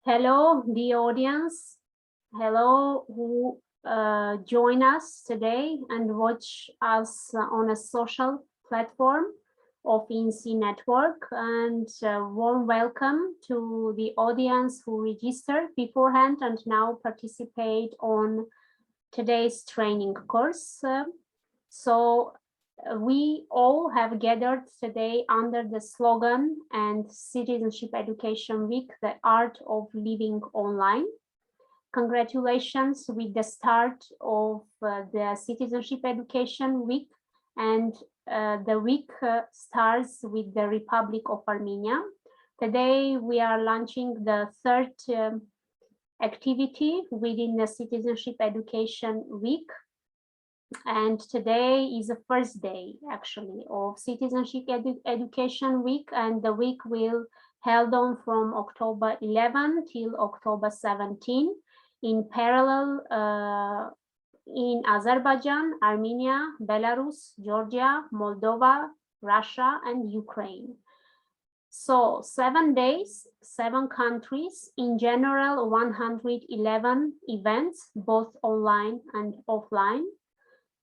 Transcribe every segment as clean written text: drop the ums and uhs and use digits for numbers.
Hello, the audience. Hello, who join us today and watch us on a social platform of INSEE network. And warm welcome to the audience who registered beforehand and now participate on today's training course. We all have gathered today under the slogan and Citizenship Education Week, the art of living online. Congratulations with the start of the Citizenship Education Week, and the week starts with the Republic of Armenia. Today we are launching the third activity within the Citizenship Education Week. And today is the first day, actually, of Citizenship Education Week, and the week will held on from October 11 till October 17 in parallel in Azerbaijan, Armenia, Belarus, Georgia, Moldova, Russia, and Ukraine. So 7 days, 7 countries, in general 111 events, both online and offline.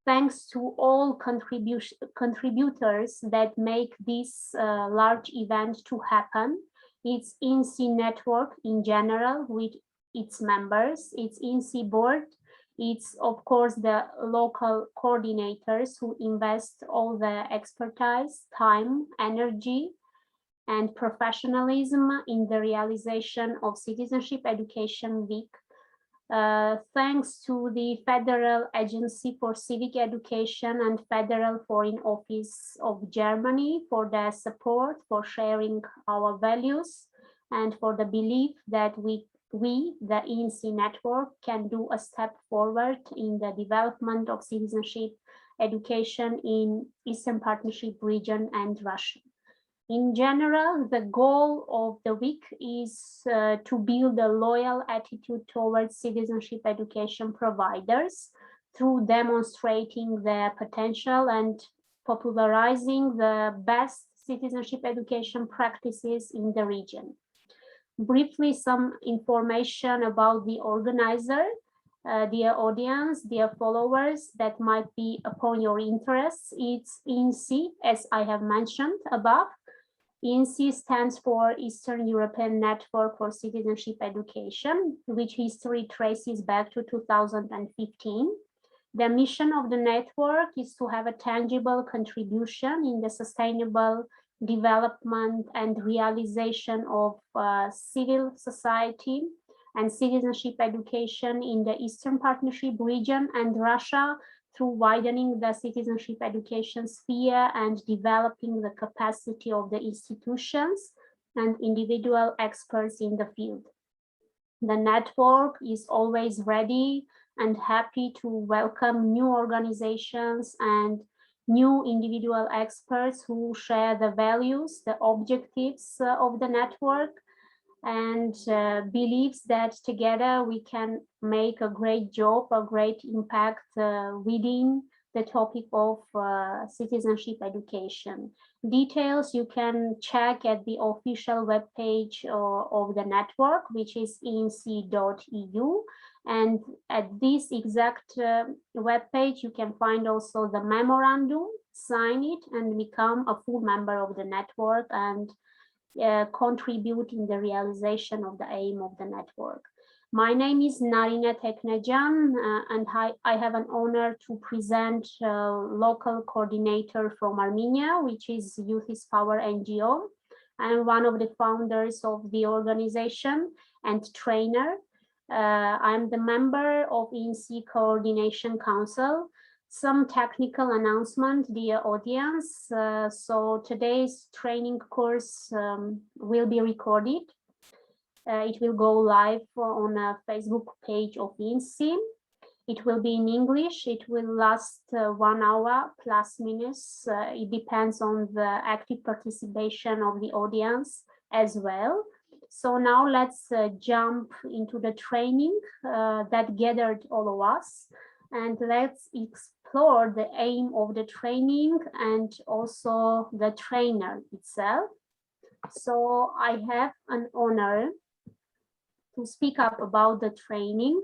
Thanks to all contributors that make this large event to happen. It's INSEE network in general with its members, it's INSEE board, it's of course the local coordinators who invest all the expertise, time, energy, and professionalism in the realization of Citizenship Education Week. Thanks to the Federal Agency for Civic Education and Federal Foreign Office of Germany for their support, for sharing our values, and for the belief that we the INSEE network, can do a step forward in the development of citizenship education in Eastern Partnership region and Russia. In general, the goal of the week is to build a loyal attitude towards citizenship education providers through demonstrating their potential and popularizing the best citizenship education practices in the region. Briefly, some information about the organizer, dear audience, dear followers, that might be upon your interests. It's INSEE, as I have mentioned above. INSEE stands for Eastern European Network for Citizenship Education, which history traces back to 2015. The mission of the network is to have a tangible contribution in the sustainable development and realization of civil society and citizenship education in the Eastern Partnership region and Russia, through widening the citizenship education sphere and developing the capacity of the institutions and individual experts in the field. The network is always ready and happy to welcome new organizations and new individual experts who share the values, the objectives of the network, and believes that together we can make a great job, a great impact within the topic of citizenship education. Details you can check at the official webpage of the network, which is insee.eu. And at this exact webpage, you can find also the memorandum, sign it, and become a full member of the network and contribute in the realization of the aim of the network. My name is Narina Teknejan, and I have an honor to present local coordinator from Armenia, which is Youth is Power NGO. I'm one of the founders of the organization and trainer. I'm the member of INSEE Coordination Council. Some technical announcement, dear audience. So today's training course will be recorded. It will go live on a Facebook page of INSEE. It will be in English. It will last 1 hour plus minus. It depends on the active participation of the audience as well. So now let's jump into the training that gathered all of us, and let's explore the aim of the training and also the trainer itself. So I have an honor to speak up about the training,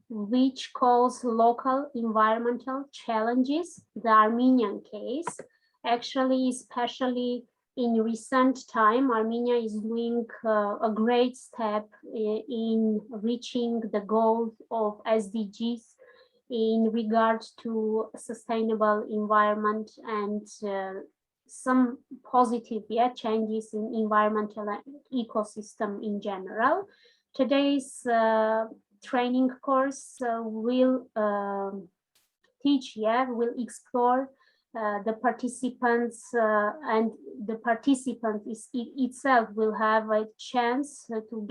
which calls local environmental challenges, the Armenian case. Actually, especially in recent time, Armenia is doing a great step in reaching the goals of SDGs in regard to sustainable environment and some positive changes in environmental ecosystem in general. Today's training course will will explore the participants and the participant itself will have a chance to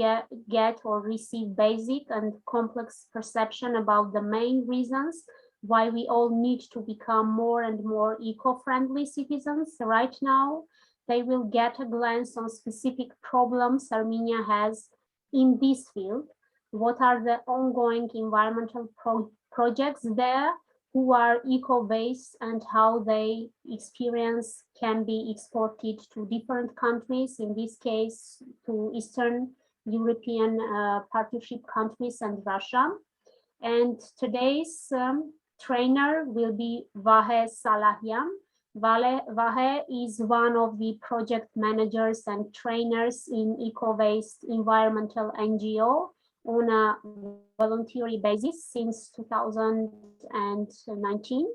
get or receive basic and complex perception about the main reasons why we all need to become more and more eco-friendly citizens. Right now, they will get a glance on specific problems Armenia has in this field. What are the ongoing environmental projects there, who are eco-based, and how they experience can be exported to different countries, in this case to Eastern European partnership countries and Russia. And today's trainer will be Vahe Salahyan. Vahe is one of the project managers and trainers in eco-based environmental NGO on a voluntary basis since 2019.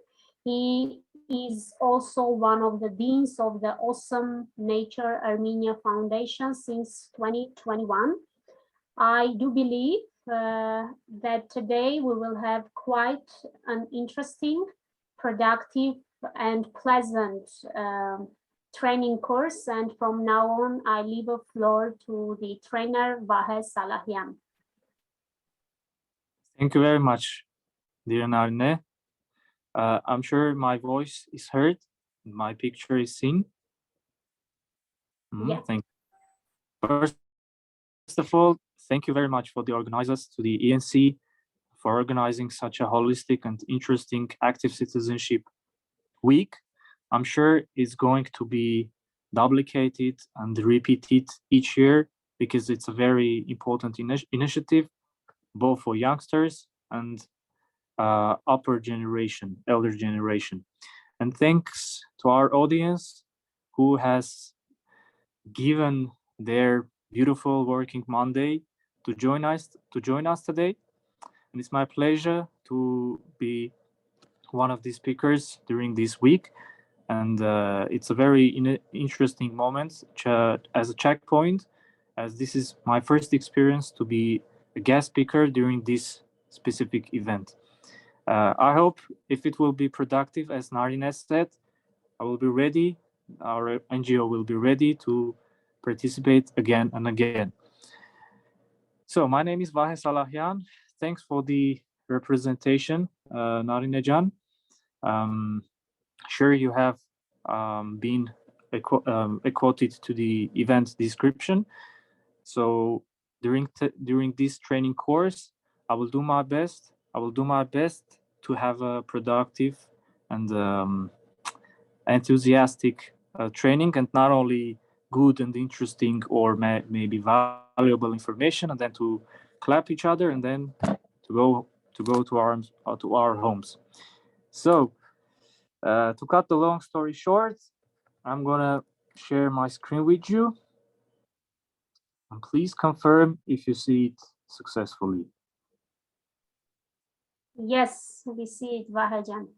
He is also one of the deans of the awesome Nature Armenia Foundation since 2021. I do believe that today we will have quite an interesting, productive, and pleasant training course. And from now on, I leave the floor to the trainer, Vahe Salahyan. Thank you very much, dear Narine. I'm sure my voice is heard, my picture is seen. Yes. Thank you. First of all, thank you very much for the organizers, to the ENC, for organizing such a holistic and interesting active citizenship week. I'm sure it's going to be duplicated and repeated each year because it's a very important initiative, both for youngsters and upper generation, elder generation. And thanks to our audience who has given their beautiful working Monday to join us today. And it's my pleasure to be one of the speakers during this week. And it's a very interesting moment as a checkpoint, as this is my first experience to be a guest speaker during this specific event. I hope if it will be productive, as Narine said, I will be ready, our NGO will be ready to participate again and again. So my name is Vahe Salahyan. Thanks for the representation, Narine-Jan. Sure, you have been quoted to the event description. So during this training course, I will do my best. To have a productive and enthusiastic training, and not only good and interesting or maybe valuable information, and then to clap each other and then to go to our homes. So to cut the long story short, I'm gonna share my screen with you, and please confirm if you see it successfully. Yes, we see it, Vahejan.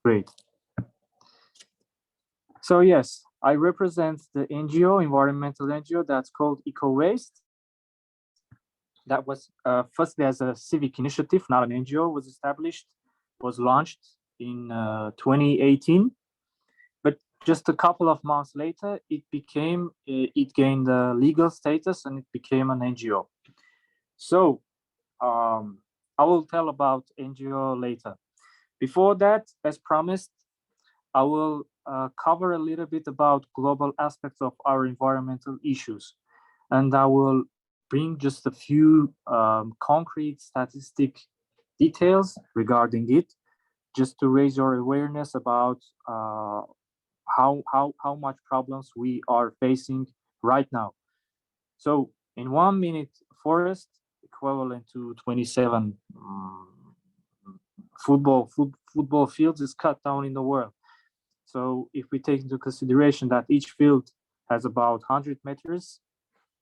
Great. So yes, I represent the NGO, environmental NGO, that's called Eco Waste. That was firstly as a civic initiative, not an NGO, was launched in 2018. But just a couple of months later, it gained a legal status and it became an NGO. So I will tell about NGO later. Before that, as promised, I will cover a little bit about global aspects of our environmental issues. And I will bring just a few concrete statistic details regarding it, just to raise your awareness about how much problems we are facing right now. So in 1 minute, forest equivalent to 27 football fields is cut down in the world. So if we take into consideration that each field has about 100 meters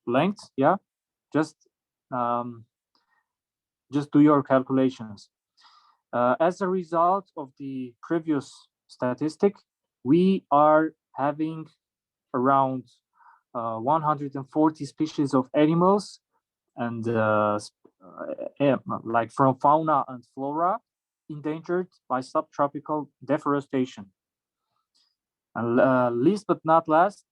length, yeah, just do your calculations. As a result of the previous statistic, we are having around 140 species of animals and like from fauna and flora endangered by subtropical deforestation. And last but not least,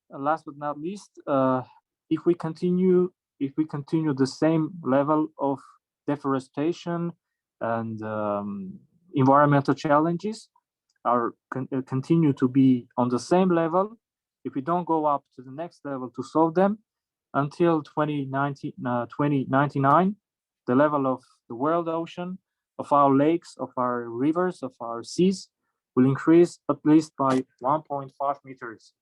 if we continue the same level of deforestation and environmental challenges are continue to be on the same level, if we don't go up to the next level to solve them, until 2099, the level of the world ocean, of our lakes, of our rivers, of our seas will increase at least by 1.5 meters.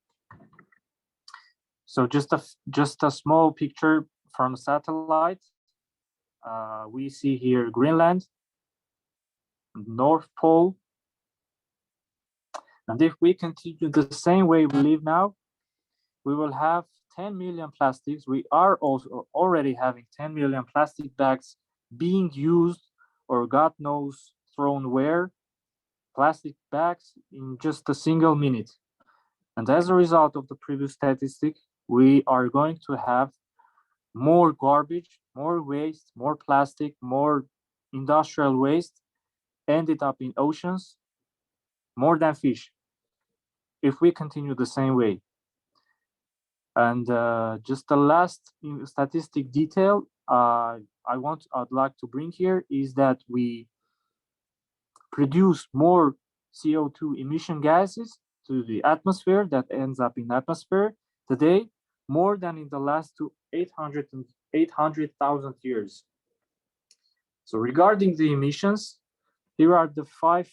So just a small picture from a satellite. We see here Greenland, North Pole. And if we continue the same way we live now, we will have 10 million plastics. We are also already having 10 million plastic bags being used, or God knows thrown where, plastic bags in just a single minute. And as a result of the previous statistic, we are going to have more garbage, more waste, more plastic, more industrial waste ended up in oceans, more than fish, if we continue the same way. And just the last statistic detail I'd like to bring here is that we produce more CO2 emission gases to the atmosphere that ends up in atmosphere today, more than in the last 800,000 years. So regarding the emissions, here are the 5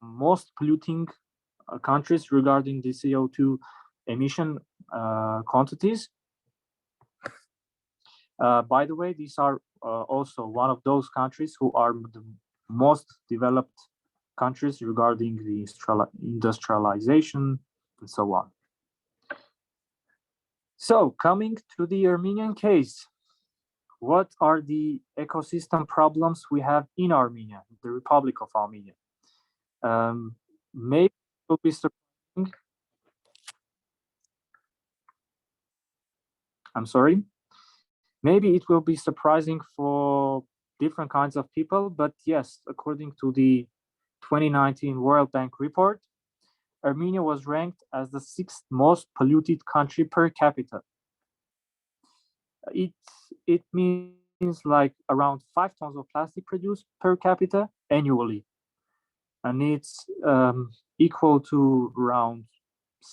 most polluting countries regarding the CO2 emission quantities. By the way, these are also one of those countries who are the most developed countries regarding the industrialization and so on. So coming to the Armenian case, what are the ecosystem problems we have in Armenia, the Republic of Armenia? Maybe it will be surprising. I'm sorry. Maybe it will be surprising for different kinds of people, but yes, according to the 2019 World Bank report, Armenia was ranked as the 6th most polluted country per capita. It means like around 5 tons of plastic produced per capita annually, and it's equal to around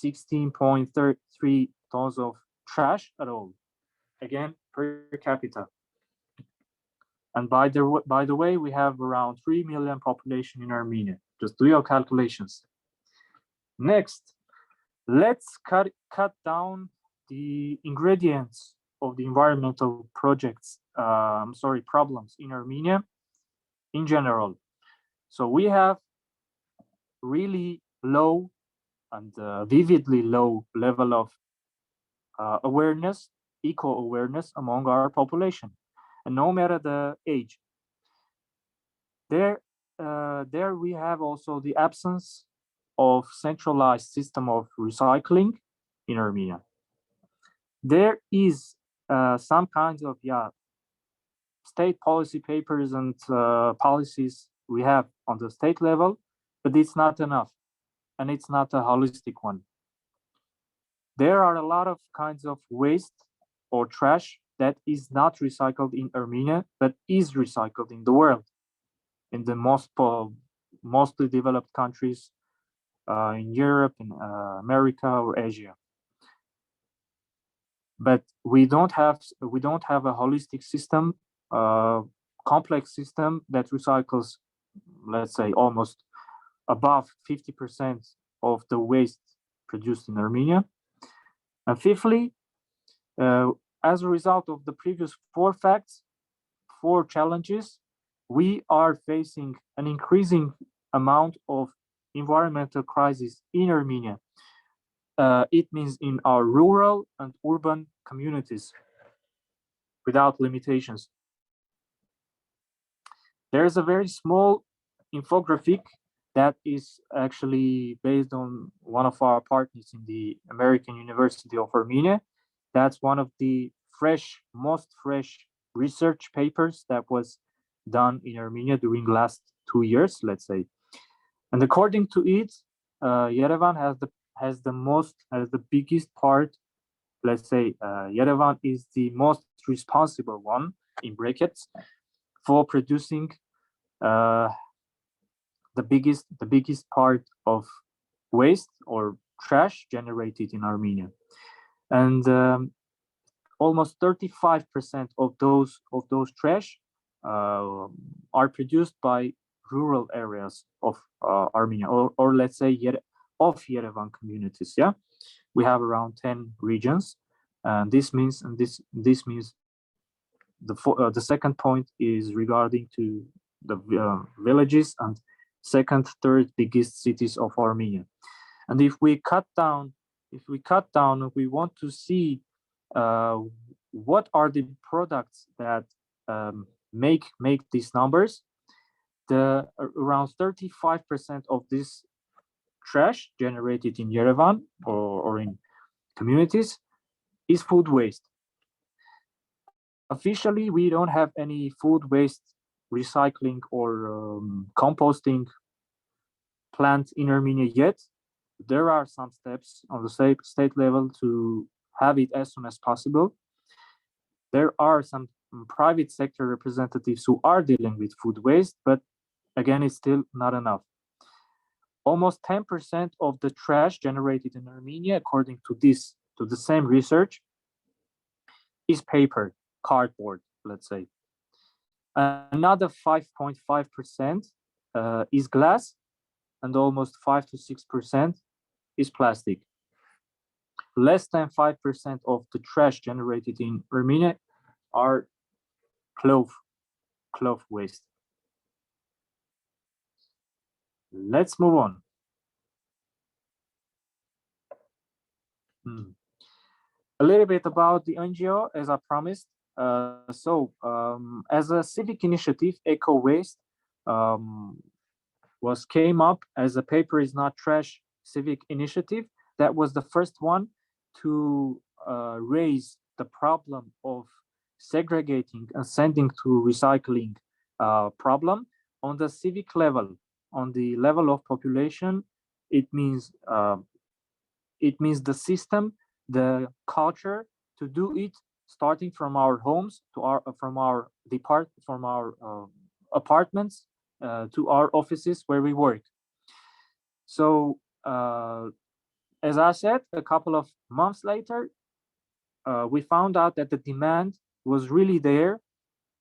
16.33 tons of trash at all, again per capita. And by the way, we have around 3 million population in Armenia. Just do your calculations. Next, let's cut down the ingredients of the environmental problems in Armenia in general. So we have really low and vividly low level of awareness, eco-awareness among our population, and no matter the age. There we have also the absence of centralized system of recycling in Armenia. There is some kinds of state policy papers and policies we have on the state level, but it's not enough, and it's not a holistic one. There are a lot of kinds of waste or trash that is not recycled in Armenia, but is recycled in the world, in the mostly developed countries in Europe, in America, or Asia. But we don't have a holistic system, complex system that recycles, let's say, almost above 50% of the waste produced in Armenia. And fifthly, as a result of the previous 4 facts, four challenges, we are facing an increasing amount of environmental crisis in Armenia. It means in our rural and urban communities without limitations. There is a very small infographic that is actually based on one of our partners in the American University of Armenia. That's one of the most fresh research papers that was done in Armenia during last 2 years, let's say. And according to it, Yerevan has the biggest part. Let's say Yerevan is the most responsible one, in brackets, for producing the biggest part of waste or trash generated in Armenia, and almost 35% of those trash are produced by rural areas of Armenia, or let's say of Yerevan communities. Yeah, we have around 10 regions, and this means the second point is regarding to the villages and second, third biggest cities of Armenia. And if we cut down, we want to see what are the products that make these numbers. Around 35% of this trash generated in Yerevan or in communities is food waste. Officially, we don't have any food waste recycling or composting plant in Armenia yet. There are some steps on the state level to have it as soon as possible. There are some private sector representatives who are dealing with food waste, but again, it's still not enough. Almost 10% of the trash generated in Armenia, according to the same research, is paper, cardboard, let's say. Another 5.5% is glass, and almost 5 to 6% is plastic. Less than 5% of the trash generated in Armenia are cloth waste. Let's move on. A little bit about the NGO, as I promised. As a civic initiative, Eco Waste came up as a paper is not trash civic initiative. That was the first one to raise the problem of segregating and sending to recycling problem on the civic level, on the level of population. It means the system, the culture to do it, starting from our homes from our apartments to our offices where we work. So as I said, a couple of months later, we found out that the demand was really there,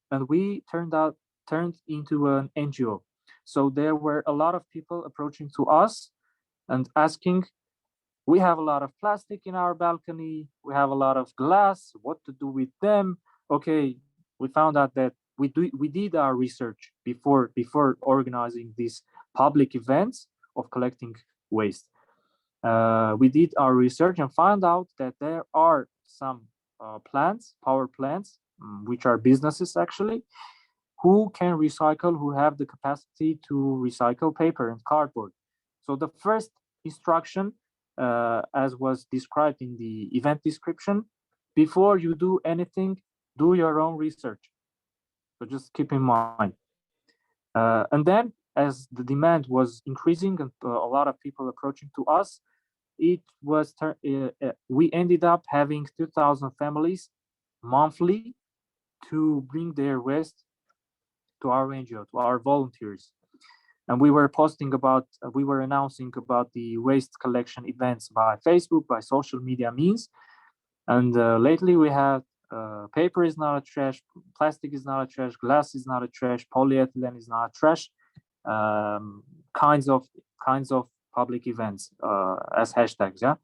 and we turned into an NGO. So there were a lot of people approaching to us and asking, we have a lot of plastic in our balcony, we have a lot of glass, what to do with them? Okay, we found out that we did our research before organizing these public events of collecting waste. We did our research and found out that there are some power plants, which are businesses actually, who can recycle, who have the capacity to recycle paper and cardboard. So the first instruction, as was described in the event description, before you do anything, do your own research. So just keep in mind. And then, as the demand was increasing and a lot of people approaching to us, we ended up having 2,000 families monthly to bring their waste to our NGO, to our volunteers. And we were announcing about the waste collection events by Facebook, by social media means. And lately we had paper is not a trash, plastic is not a trash, glass is not a trash, polyethylene is not a trash, kinds of public events as hashtags. Yeah.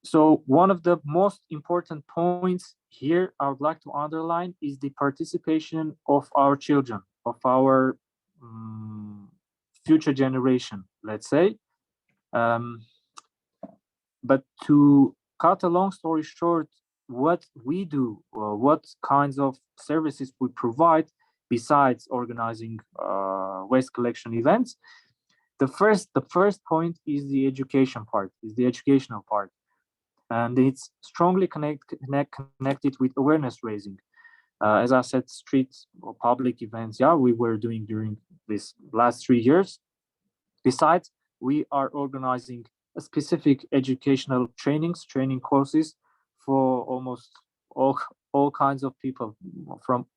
So one of the most important points here I would like to underline is the participation of our children, of our future generation, let's say. But to cut a long story short, what we do, what kinds of services we provide besides organizing waste collection events, the first point is the education part, is the educational part, and it's strongly connected with awareness raising. As I said, street or public events, yeah, we were doing during this last 3 years. Besides, we are organizing a specific educational training courses for almost all kinds of people, from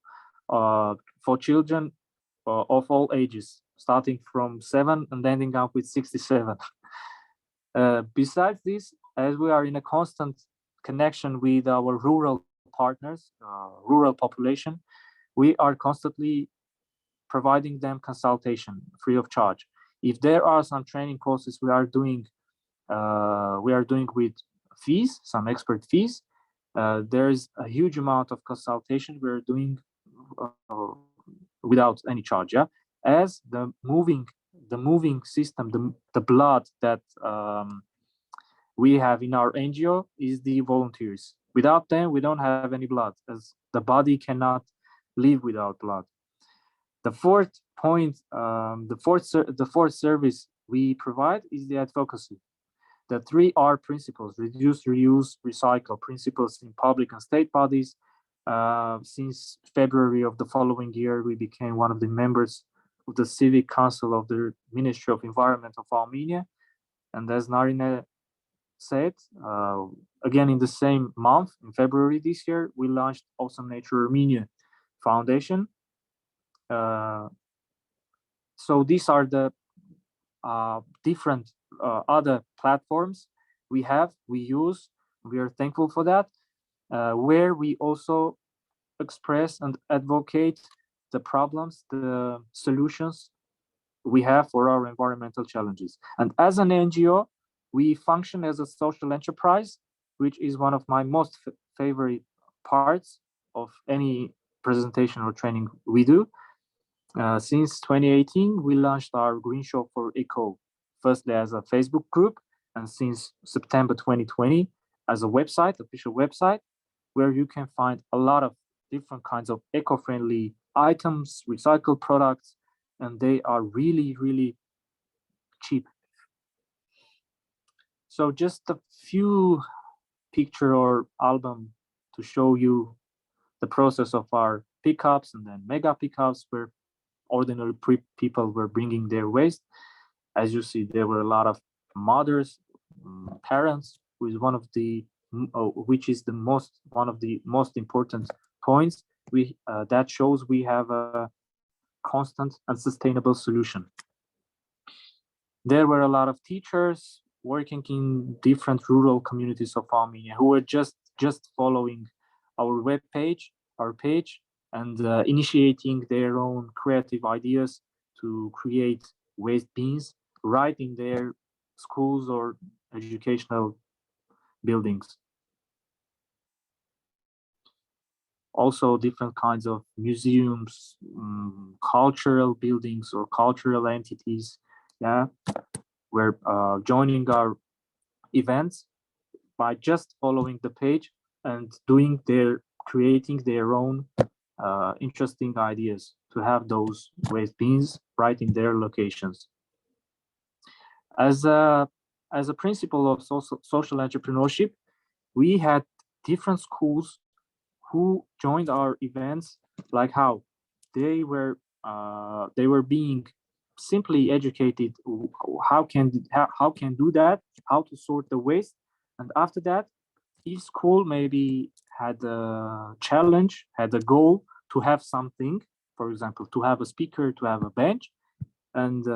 for children of all ages, starting from 7 and ending up with 67. Besides this, as we are in a constant connection with our rural partners, rural population, we are constantly providing them consultation free of charge. If there are some training courses we are doing with fees, some expert fees, there is a huge amount of consultation we're doing without any charge. Yeah, as the moving system, the blood that we have in our NGO is the volunteers. Without them, we don't have any blood, as the body cannot live without blood. The fourth point, the fourth service we provide is the advocacy. The 3R principles: reduce, reuse, recycle principles in public and state bodies. Since February of the following year, we became one of the members of the Civic Council of the Ministry of Environment of Armenia. And as Narine said, again in the same month, in February this year, we launched also Nature Armenia Foundation. So these are the different other platforms we use. We are thankful for that, where we also express and advocate the problems, the solutions we have for our environmental challenges. And as an NGO, we function as a social enterprise, which is one of my most favorite parts of any presentation or training we do. Since 2018, we launched our Green Show for Eco, firstly as a Facebook group, and since September 2020 as a website, official website, where you can find a lot of different kinds of eco-friendly items, recycled products, and they are really, really cheap. So just a few picture or album to show you the process of our pickups and then mega pickups, where ordinary people were bringing their waste. As you see, there were a lot of mothers, parents, which is one of the most important points. That shows we have a constant and sustainable solution. There were a lot of teachers working in different rural communities of Armenia who were just following our web page, and initiating their own creative ideas to create waste bins right in their schools or educational buildings. Also, different kinds of museums, cultural buildings or cultural entities, yeah, were joining our events by just following the page and creating their own interesting ideas to have those waste bins right in their locations. As a principle of social entrepreneurship, we had different schools who joined our events, like how they were being simply educated how can do that, how to sort the waste, and after that, each school maybe had a challenge, had a goal to have something, for example, to have a speaker, to have a bench, and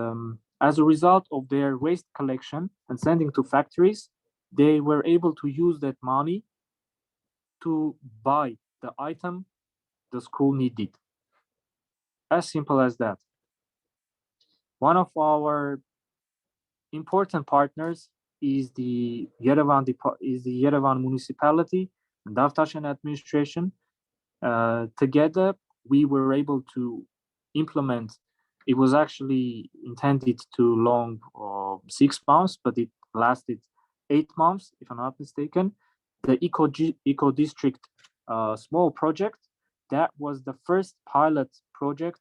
as a result of their waste collection and sending to factories, they were able to use that money to buy the item the school needed. As simple as that. One of our important partners is the Yerevan Municipality and Davtashan administration. Together, we were able to implement. It was actually intended to long 6 months, but it lasted 8 months, if I'm not mistaken. The Eco District small project, that was the first pilot project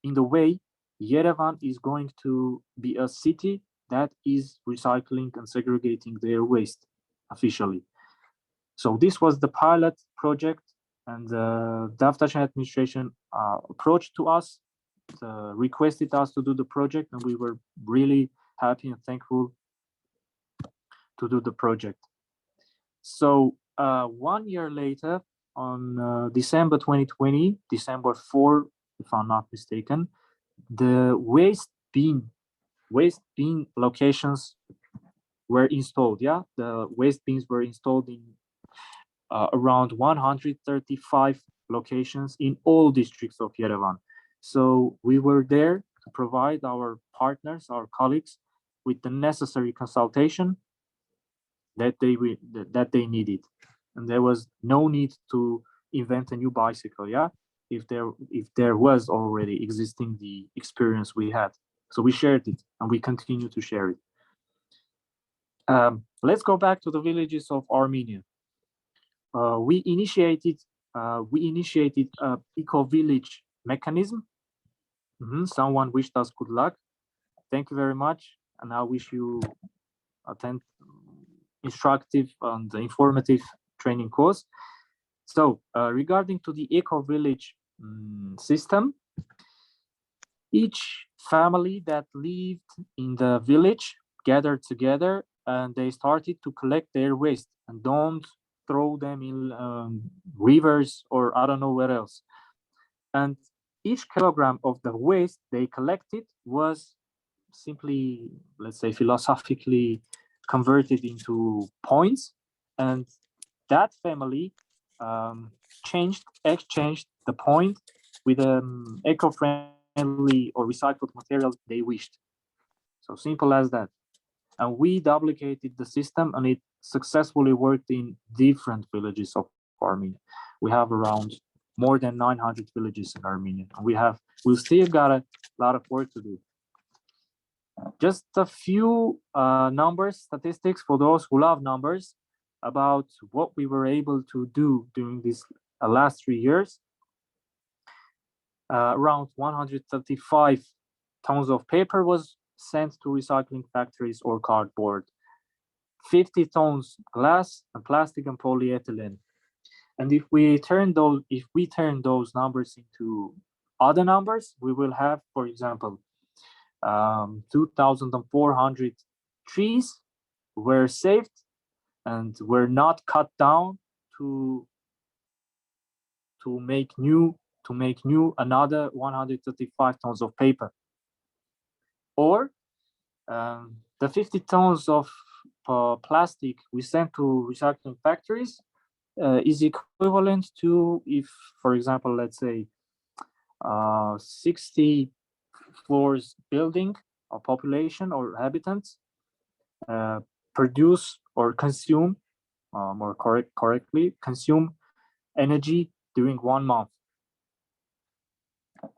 in the way Yerevan is going to be a city that is recycling and segregating their waste officially. So this was the pilot project, and the Davtashan administration approached to us, requested us to do the project, and we were really happy and thankful to do the project. So 1 year later, on December 2020, December 4, if I'm not mistaken, the waste bin locations were installed. Yeah, the waste bins were installed in around 135 locations in all districts of Yerevan. So we were there to provide our partners, our colleagues, with the necessary consultation that they needed, and there was no need to invent a new bicycle. Yeah, if there was already existing the experience we had, so we shared it and we continue to share it. Let's go back to the villages of Armenia. We initiated a eco-village mechanism. Someone wished us good luck. Thank you very much, and I wish you attend instructive and informative training course. So regarding to the eco-village system, each family that lived in the village gathered together and they started to collect their waste and don't throw them in rivers or I don't know where else. And each kilogram of the waste they collected was simply, let's say, philosophically converted into points, and that family exchanged the point with eco-friendly or recycled materials they wished. So simple as that. And we duplicated the system, and it successfully worked in different villages of Armenia. We have around more than 900 villages in Armenia, and we still got a lot of work to do. Just a few statistics for those who love numbers about what we were able to do during these last 3 years. Around 135 tons of paper was sent to recycling factories or cardboard, 50 tons glass and plastic and polyethylene. And if we turn those numbers into other numbers, we will have, for example, 2,400 trees were saved and were not cut down to make new another 135 tons of paper. Or the 50 tons of plastic we sent to recycling factories is equivalent to, if, for example, let's say 60 floors building or population or habitants produce or consume, correctly, consume energy during 1 month.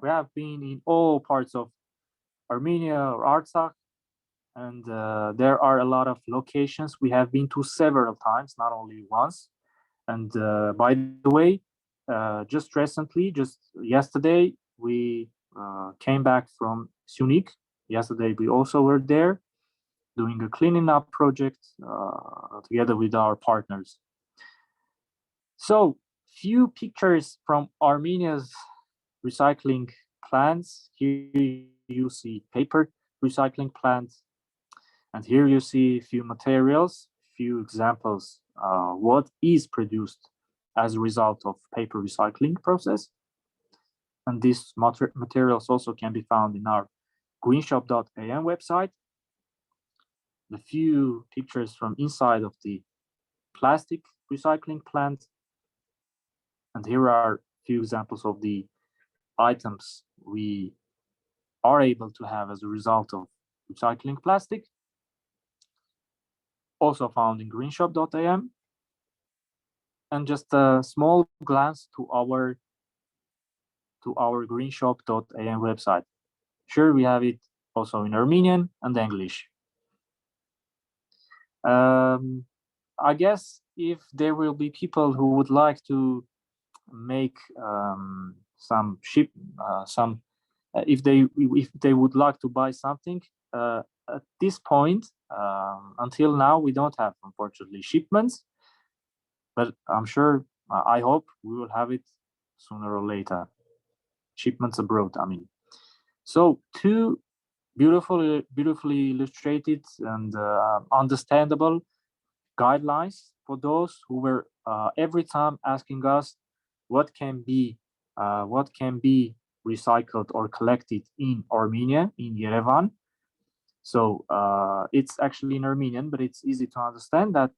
We have been in all parts of Armenia or Artsakh, and there are a lot of locations we have been to several times, not only once. And by the way, just recently, just yesterday, we came back from Sunik. Yesterday, we also were there doing a cleaning up project together with our partners. So, few pictures from Armenia's recycling plants. Here you see paper recycling plants, and here you see a few materials, few examples, what is produced as a result of paper recycling process. And these materials also can be found in our greenshop.am website. The few pictures from inside of the plastic recycling plant. And here are a few examples of the items we are able to have as a result of recycling plastic. also found in greenshop.am. And just a small glance to our greenshop.am website. Sure, we have it also in Armenian and English. I guess if there will be people who would like to make if they would like to buy something, at this point, until now, we don't have, unfortunately, shipments, but I'm sure, I hope we will have it sooner or later. Shipments abroad, I mean. So two beautifully illustrated and understandable guidelines for those who were every time asking us what can be recycled or collected in Armenia, in Yerevan. So it's actually in Armenian, but it's easy to understand that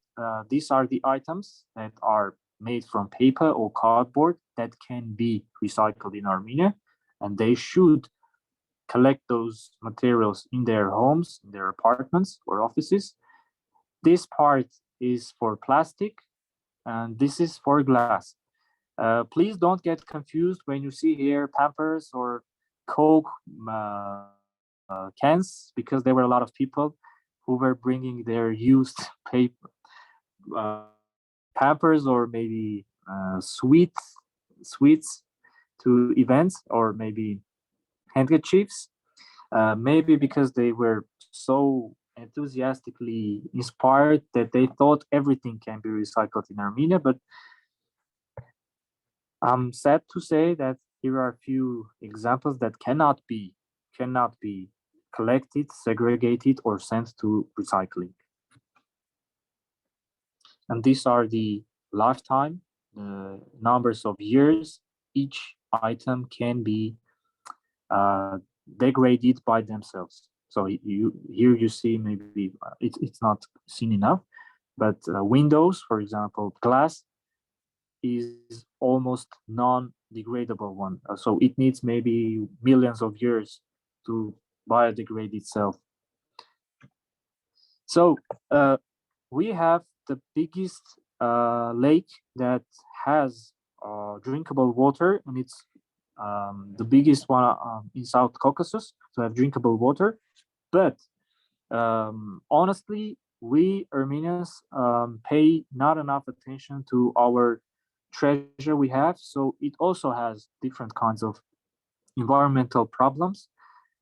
these are the items that are made from paper or cardboard that can be recycled in Armenia, and they should collect those materials in their homes, in their apartments or offices. This part is for plastic, and this is for glass. Please don't get confused when you see here Pampers or Coke cans, because there were a lot of people who were bringing their used paper, Pampers or maybe sweets to events, or maybe handkerchiefs, maybe because they were so enthusiastically inspired that they thought everything can be recycled in Armenia. But I'm sad to say that here are a few examples that cannot be collected, segregated, or sent to recycling. And these are the lifetime numbers of years each item can be degraded by themselves. So here you see, maybe it's not seen enough, but windows, for example, glass is almost non-degradable one. So it needs maybe millions of years to biodegrade itself. So we have the biggest lake that has drinkable water, and it's the biggest one in South Caucasus to have drinkable water. But honestly, we Armenians pay not enough attention to our treasure we have. So it also has different kinds of environmental problems.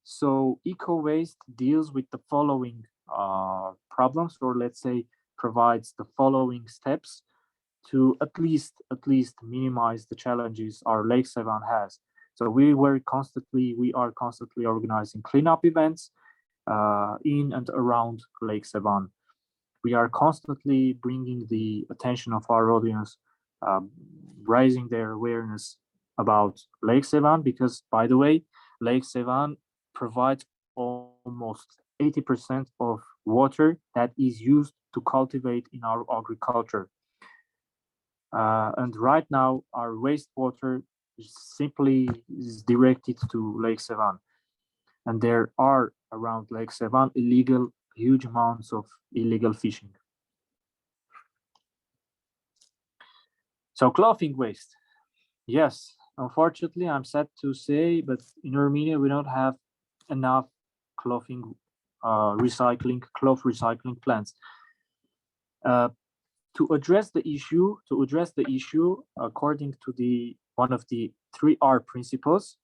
So eco-waste deals with the following problems, or let's say provides the following steps to at least minimize the challenges our Lake Sevan has. So we are constantly organizing cleanup events in and around Lake Sevan. We are constantly bringing the attention of our audience, raising their awareness about Lake Sevan, because, by the way, Lake Sevan provides almost 80% of water that is used to cultivate in our agriculture. And right now, our wastewater simply is directed to Lake Sevan. And there are around Lake Sevan huge amounts of illegal fishing. So clothing waste. Yes, unfortunately, I'm sad to say, but in Armenia, we don't have enough cloth recycling plants. To address the issue, according to one of the 3R principles,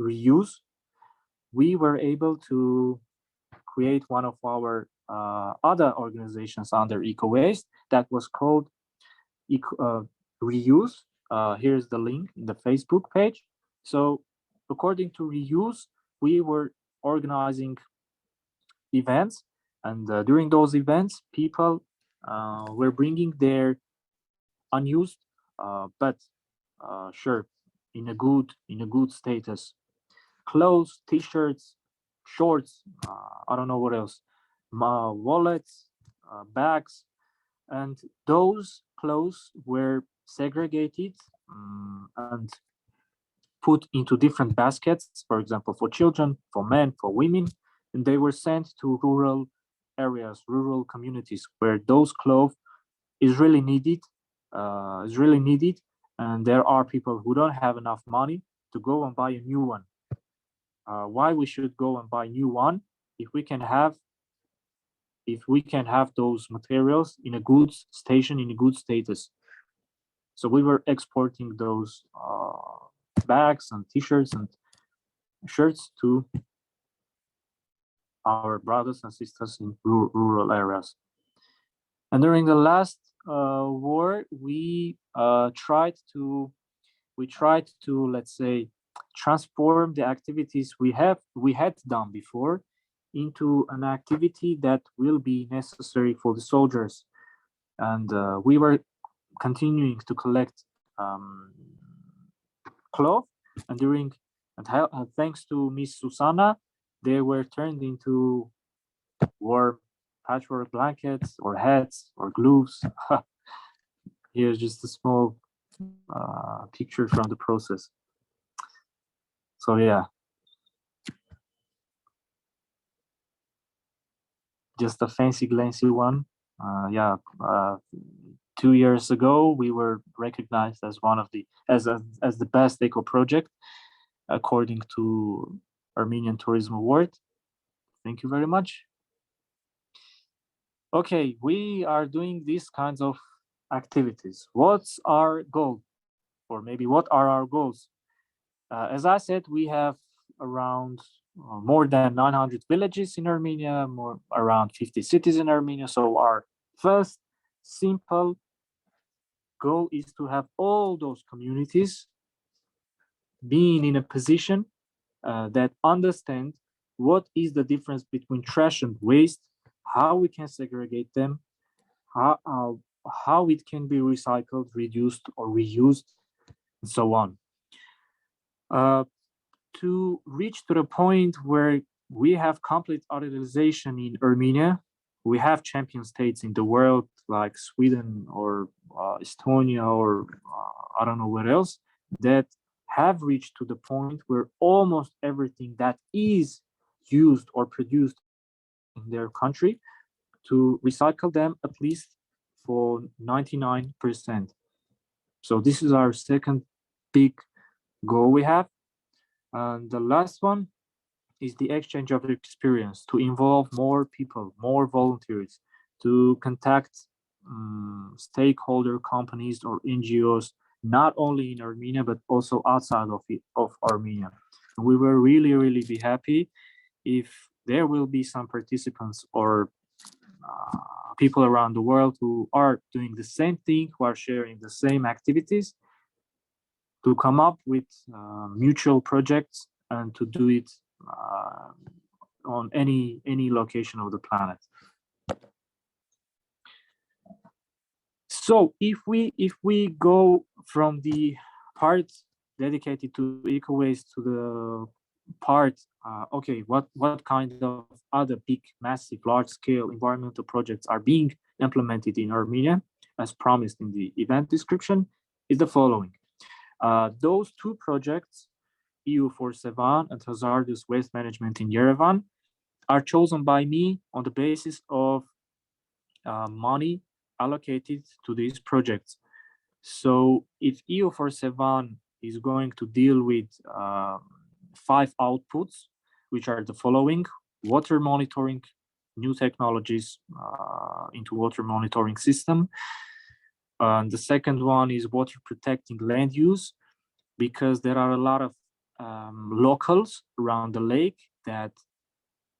reuse, we were able to create one of our other organizations under EcoWaste that was called Reuse. Here's the link in the Facebook page. So according to Reuse, we were organizing events, and during those events, people were bringing their unused, but sure, in a good status, clothes, t-shirts, shorts, I don't know what else, wallets, bags, and those clothes were segregated and put into different baskets, for example, for children, for men, for women, and they were sent to rural areas areas, rural communities, where those clothes is really needed, and there are people who don't have enough money to go and buy a new one. Why we should go and buy a new one if we can have those materials in a good station, in a good status? So we were exporting those bags and t-shirts and shirts to our brothers and sisters in rural areas. And during the last war, we tried to, let's say, transform the activities we had done before into an activity that will be necessary for the soldiers. And we were continuing to collect cloth, and thanks to Miss Susanna, they were turned into warm patchwork blankets or hats or gloves. Here's just a small picture from the process. So yeah, just a fancy glancy one. 2 years ago, we were recognized as one of the as the best eco project according to Armenian Tourism Award. Thank you very much. Okay, we are doing these kinds of activities. What's our goal? Or maybe what are our goals? As I said, we have around more than 900 villages in Armenia, around 50 cities in Armenia. So our first simple goal is to have all those communities being in a position that understand what is the difference between trash and waste, how we can segregate them, how it can be recycled, reduced, or reused, and so on. To reach to the point where we have complete automatization in Armenia, we have champion states in the world like Sweden or Estonia or I don't know where else, that have reached to the point where almost everything that is used or produced in their country, to recycle them at least for 99%. So this is our second big goal we have. And the last one is the exchange of experience, to involve more people, more volunteers, to contact stakeholder companies or NGOs, not only in Armenia, but also outside of Armenia. And we will really, really be happy if there will be some participants or people around the world who are doing the same thing, who are sharing the same activities, to come up with mutual projects and to do it on any location of the planet. So if we go from the part dedicated to eco waste to the part, okay, what kind of other big, massive, large-scale environmental projects are being implemented in Armenia, as promised in the event description, is the following. Those two projects, EU for Sevan and hazardous waste management in Yerevan, are chosen by me on the basis of money allocated to these projects. So if EU for Sevan is going to deal with 5 outputs, which are the following: water monitoring, new technologies into water monitoring system. And the second one is water protecting land use, because there are a lot of locals around the lake that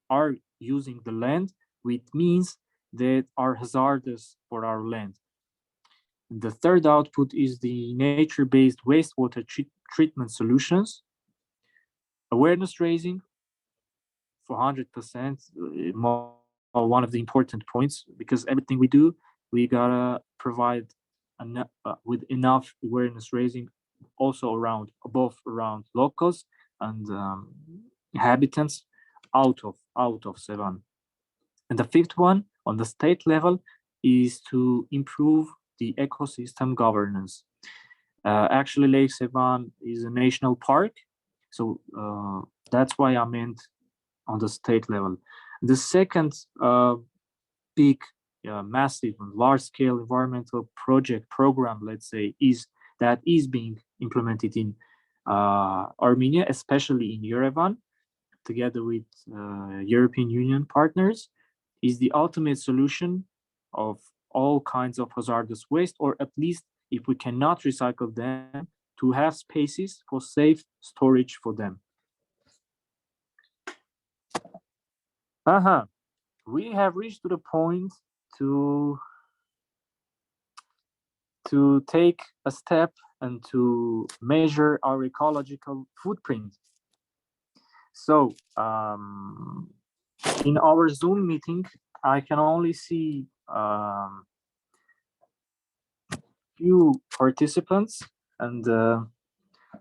are using the land with means that are hazardous for our land. The third output is the nature-based wastewater treatment solutions, awareness raising for 100%, one of the important points, because everything we do, we gotta provide with enough awareness raising also around locals and inhabitants out of Sevan. And the fifth one on the state level is to improve the ecosystem governance. Actually, Lake Sevan is a national park, so that's why I meant on the state level. The second big, massive and large-scale environmental program, let's say, is being implemented in Armenia, especially in Yerevan, together with European Union partners, is the ultimate solution of all kinds of hazardous waste, or at least if we cannot recycle them, to have spaces for safe storage for them. We have reached to the point to take a step and to measure our ecological footprint. So in our Zoom meeting, I can only see few participants, and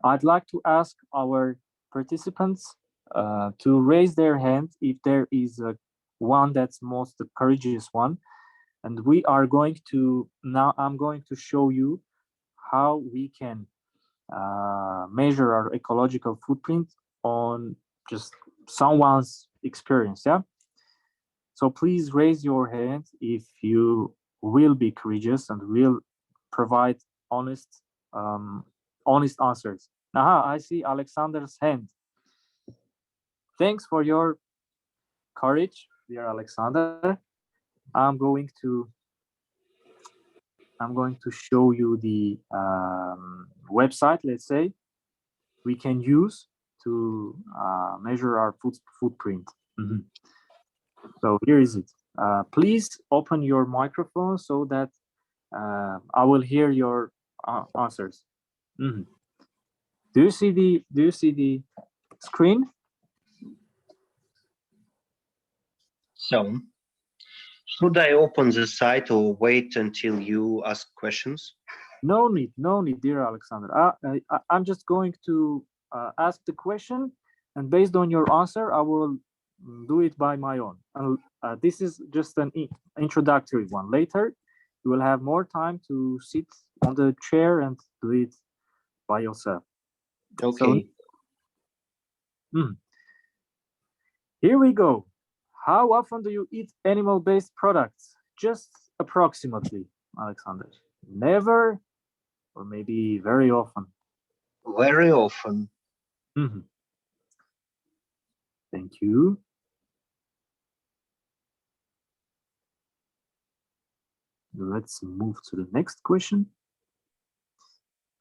I'd like to ask our participants to raise their hand if there is one that's most the courageous one. And we are going to, now I'm going to show you how we can measure our ecological footprint on just someone's experience, yeah? So please raise your hand if you will be courageous and will provide honest answers. I see Alexander's hand. Thanks for your courage, dear Alexander. I'm going to show you the website, let's say, we can use to measure our footprint. So here is it. Please open your microphone so that I will hear your answers. Do you see the screen? So, should I open the site or wait until you ask questions? No need, dear Alexander. I'm just going to ask the question, and based on your answer, I will do it by my own. And this is just an introductory one. Later, you will have more time to sit on the chair and do it by yourself. Okay. So, here we go. How often do you eat animal-based products? Just approximately, Alexander. Never, or maybe very often? Very often. Thank you. Let's move to the next question.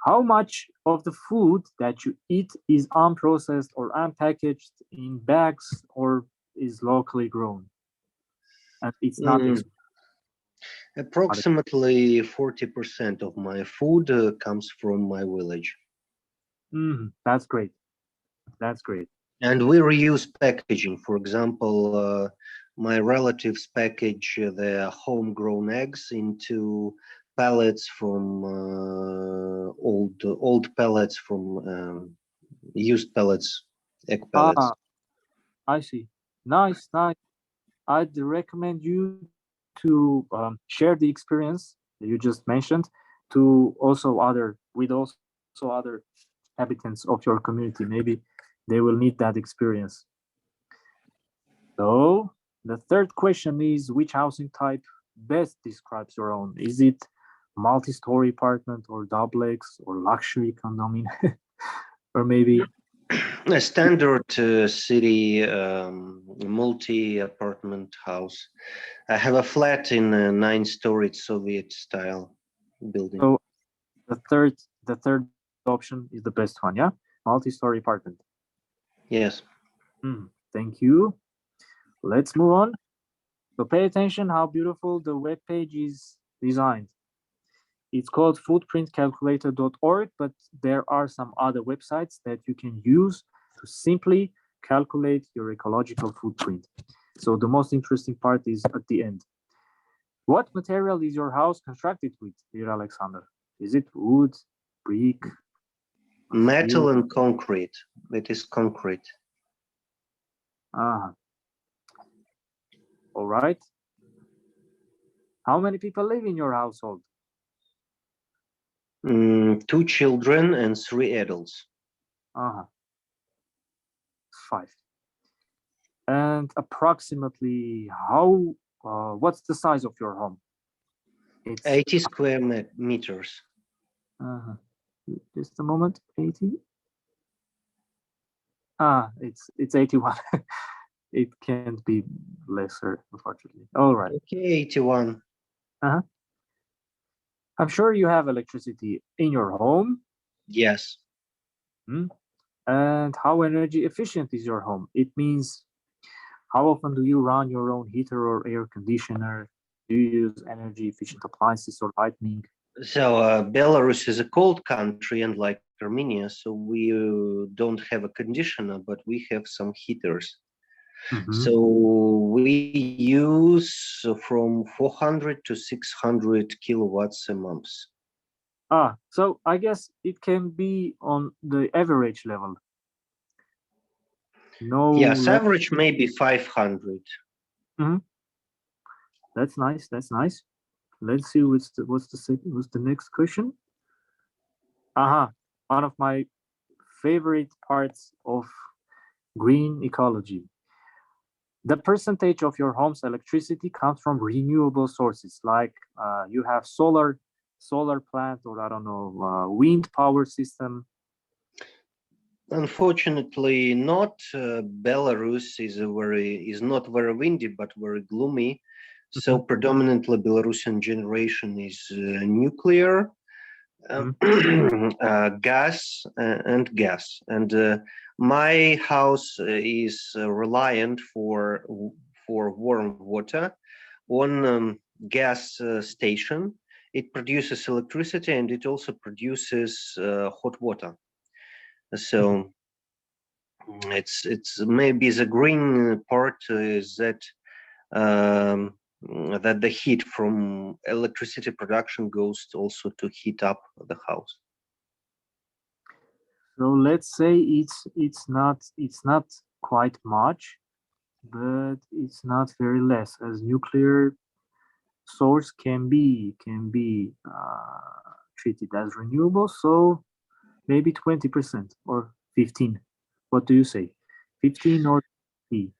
How much of the food that you eat is unprocessed or unpackaged in bags or is locally grown? And it's not approximately 40% of my food comes from my village. That's great. That's great. And we reuse packaging. For example, my relatives package their homegrown eggs into pellets from old pellets from used pellets, egg pellets. I see. Nice. I'd recommend you to share the experience that you just mentioned to also other inhabitants of your community. Maybe they will need that experience. So the third question is, which housing type best describes your own? Is it multi-story apartment or duplex or luxury condominium? Or maybe a standard city multi-apartment house. I have a flat in a 9-story Soviet style building. So the third option is the best one, yeah? Multi-story apartment. Yes. Thank you. Let's move on. So pay attention how beautiful the web page is designed. It's called footprintcalculator.org, but there are some other websites that you can use to simply calculate your ecological footprint. So the most interesting part is at the end. What material is your house constructed with, dear Alexander? Is it wood, brick? Metal and concrete. It is concrete. All right. How many people live in your household? 2 children and 3 adults. 5. And approximately how what's the size of your home? It's 80 square meters. just a moment. 80. It's 81. It can't be lesser, unfortunately. All right. Okay, 81. I'm sure you have electricity in your home. Yes. And how energy efficient is your home? It means how often do you run your own heater or air conditioner? Do you use energy efficient appliances or lighting? So Belarus is a cold country, and like Armenia, so we don't have a conditioner, but we have some heaters. So we use from 400 to 600 kilowatts a month. So I guess it can be on the average level. No. Yes, average maybe 500. That's nice. That's nice. Let's see what's the next question. One of my favorite parts of green ecology. The percentage of your home's electricity comes from renewable sources, like you have solar plant, or I don't know, wind power system. Unfortunately, not. Belarus is not very windy, but very gloomy. So predominantly Belarusian generation is nuclear, gas, and gas. And my house is reliant for warm water on gas station. It produces electricity, and it also produces hot water. So it's maybe the green part is that that the heat from electricity production goes also to heat up the house. So let's say it's not quite much, but it's not very less, as nuclear source can be treated as renewable. So maybe 20% or 15. What do you say? 15 or 3?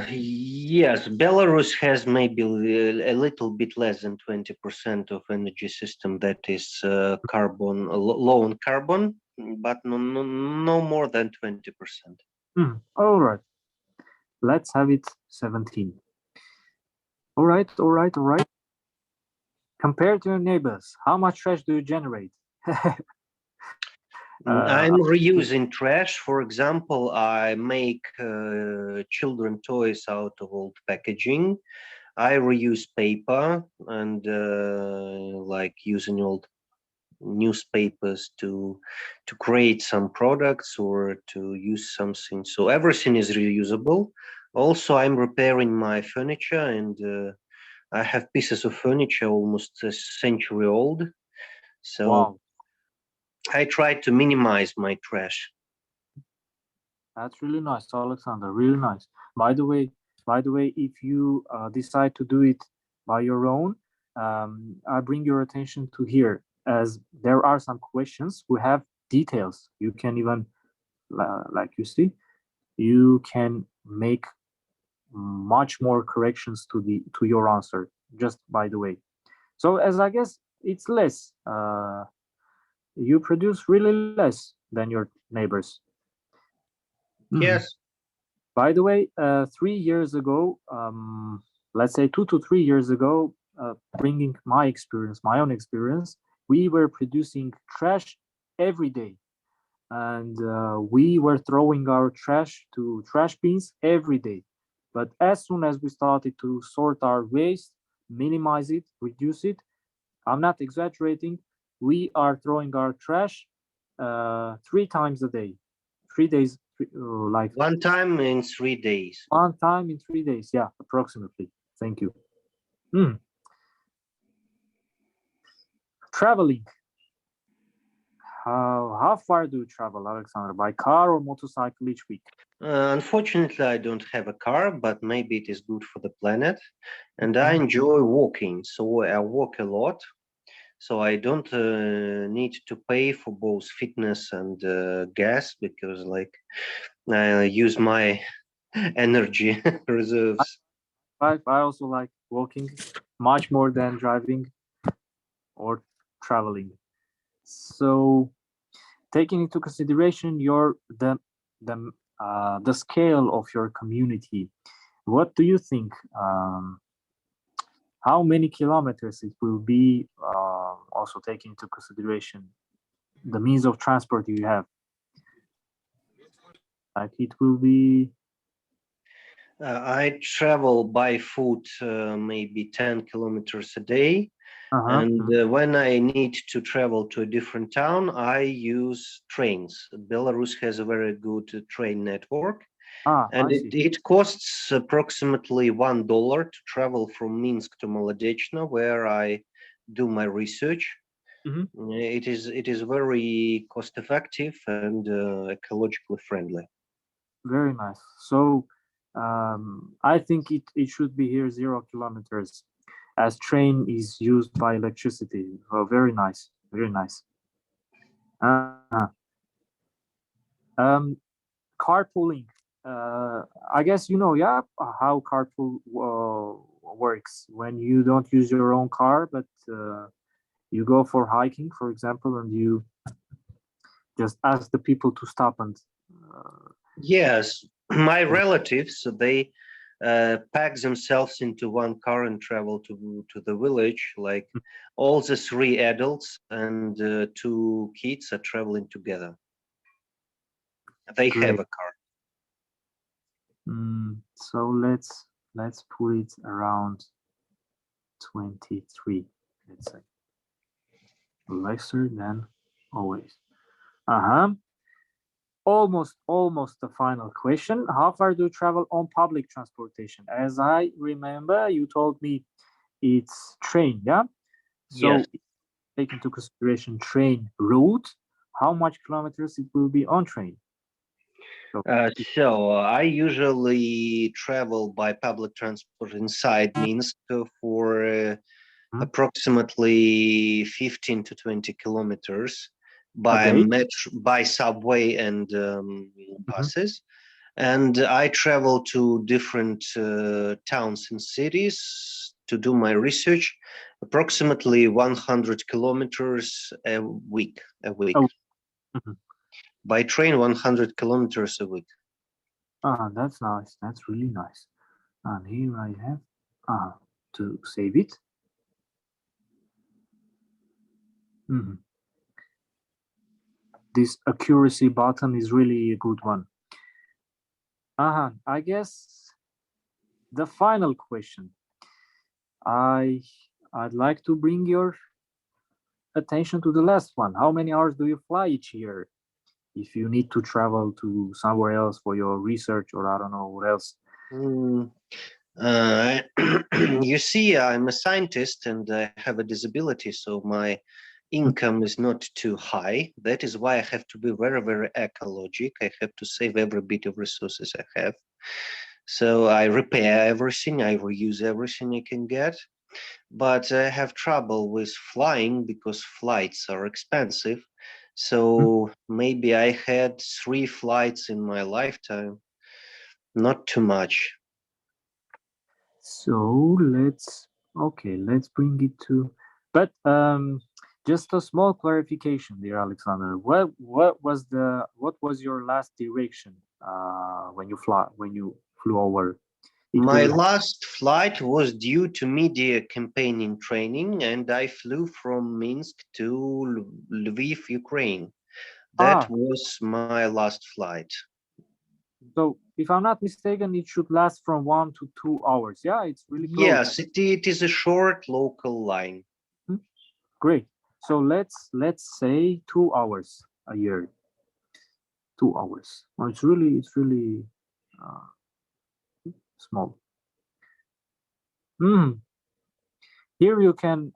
Yes, Belarus has maybe a little bit less than 20% of energy system that is carbon low on carbon, but no more than 20%. All right, let's have it 17. All right. Compared to your neighbors, how much trash do you generate? I'm reusing trash. For example, I make children toys out of old packaging. I reuse paper and like using old newspapers to create some products or to use something. So everything is reusable. Also, I'm repairing my furniture, and I have pieces of furniture almost a century old. So wow, I try to minimize my trash. that's really nice, Alexander. Really nice. By the way, if you decide to do it by your own, I bring your attention to here, as there are some questions who have details. You can even, like you see, you can make much more corrections to your answer, just by the way. So as I guess it's less, you produce really less than your neighbors. Yes. By the way, 3 years ago, let's say 2 to 3 years ago, bringing my own experience, we were producing trash every day. And we were throwing our trash to trash bins every day. But as soon as we started to sort our waste, minimize it, reduce it, I'm not exaggerating, we are throwing our trash 3 times a day. 3 days, like One time in 3 days. 1 time in 3 days. Yeah, approximately. Thank you. Traveling. How far do you travel, Alexander? By car or motorcycle each week? Unfortunately, I don't have a car, but maybe it is good for the planet. And I enjoy walking, so I walk a lot. So I don't need to pay for both fitness and gas, because like I use my energy reserves. I also like walking much more than driving or traveling. So, taking into consideration the scale of your community, what do you think? How many kilometers it will be? Also taking into consideration the means of transport you have. Like it will be. I travel by foot maybe 10 kilometers a day. And when I need to travel to a different town, I use trains. Belarus has a very good train network. And it costs approximately $1 to travel from Minsk to Molodechno, where I do my research. It is very cost effective and ecologically friendly. Very nice. So I think it should be here 0 kilometers, as train is used by electricity. Oh, very nice. Very nice. Carpooling. I guess you know, yeah, how carpool works when you don't use your own car, but you go for hiking, for example, and you just ask the people to stop and. Yes, my relatives, they pack themselves into one car and travel to the village. Like all the 3 adults and 2 kids are traveling together. They have a car. So let's put it around 23. Let's say lesser than always. Almost the final question. How far do you travel on public transportation? As I remember, you told me it's train, yeah? So Yes. take into consideration train route, how much kilometers it will be on train? So I usually travel by public transport inside Minsk for approximately 15 to 20 kilometers by metro, by subway and buses. And I travel to different towns and cities to do my research, approximately 100 kilometers a week. By train, 100 kilometers a week. That's nice. That's really nice. And here I have to save it. This accuracy button is really a good one. I guess the final question. I'd like to bring your attention to the last one. How many hours do you fly each year? If you need to travel to somewhere else for your research or I don't know what else. You see, I'm a scientist and I have a disability, so my income is not too high. That is why I have to be very, very ecologic. I have to save every bit of resources I have. So I repair everything, I reuse everything I can get. But I have trouble with flying because flights are expensive. So maybe I had 3 flights in my lifetime. Not too much. So let's bring it to, but just a small clarification, dear Alexander. What was your last direction when you flew over? My last flight was due to media campaigning training, and I flew from Minsk to Lviv, Ukraine. That was my last flight. So, if I'm not mistaken, it should last from 1 to 2 hours. Yeah, it's really close. Yes, it is a short local line. Great. So let's say 2 hours a year. 2 hours. Well, it's really small. Here you can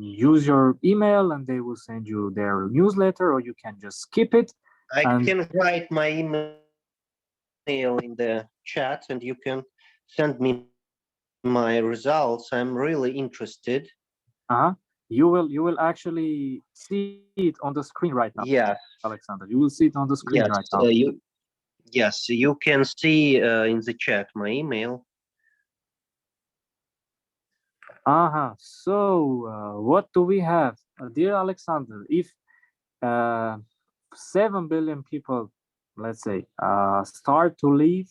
use your email and they will send you their newsletter, or you can just skip it. I can write my email in the chat and you can send me my results. I'm really interested. You will actually see it on the screen right now. Yes, Alexander, you will see it on the screen right now. Yes, you can see in the chat my email. So what do we have? Dear Alexander, if 7 billion people, let's say, start to live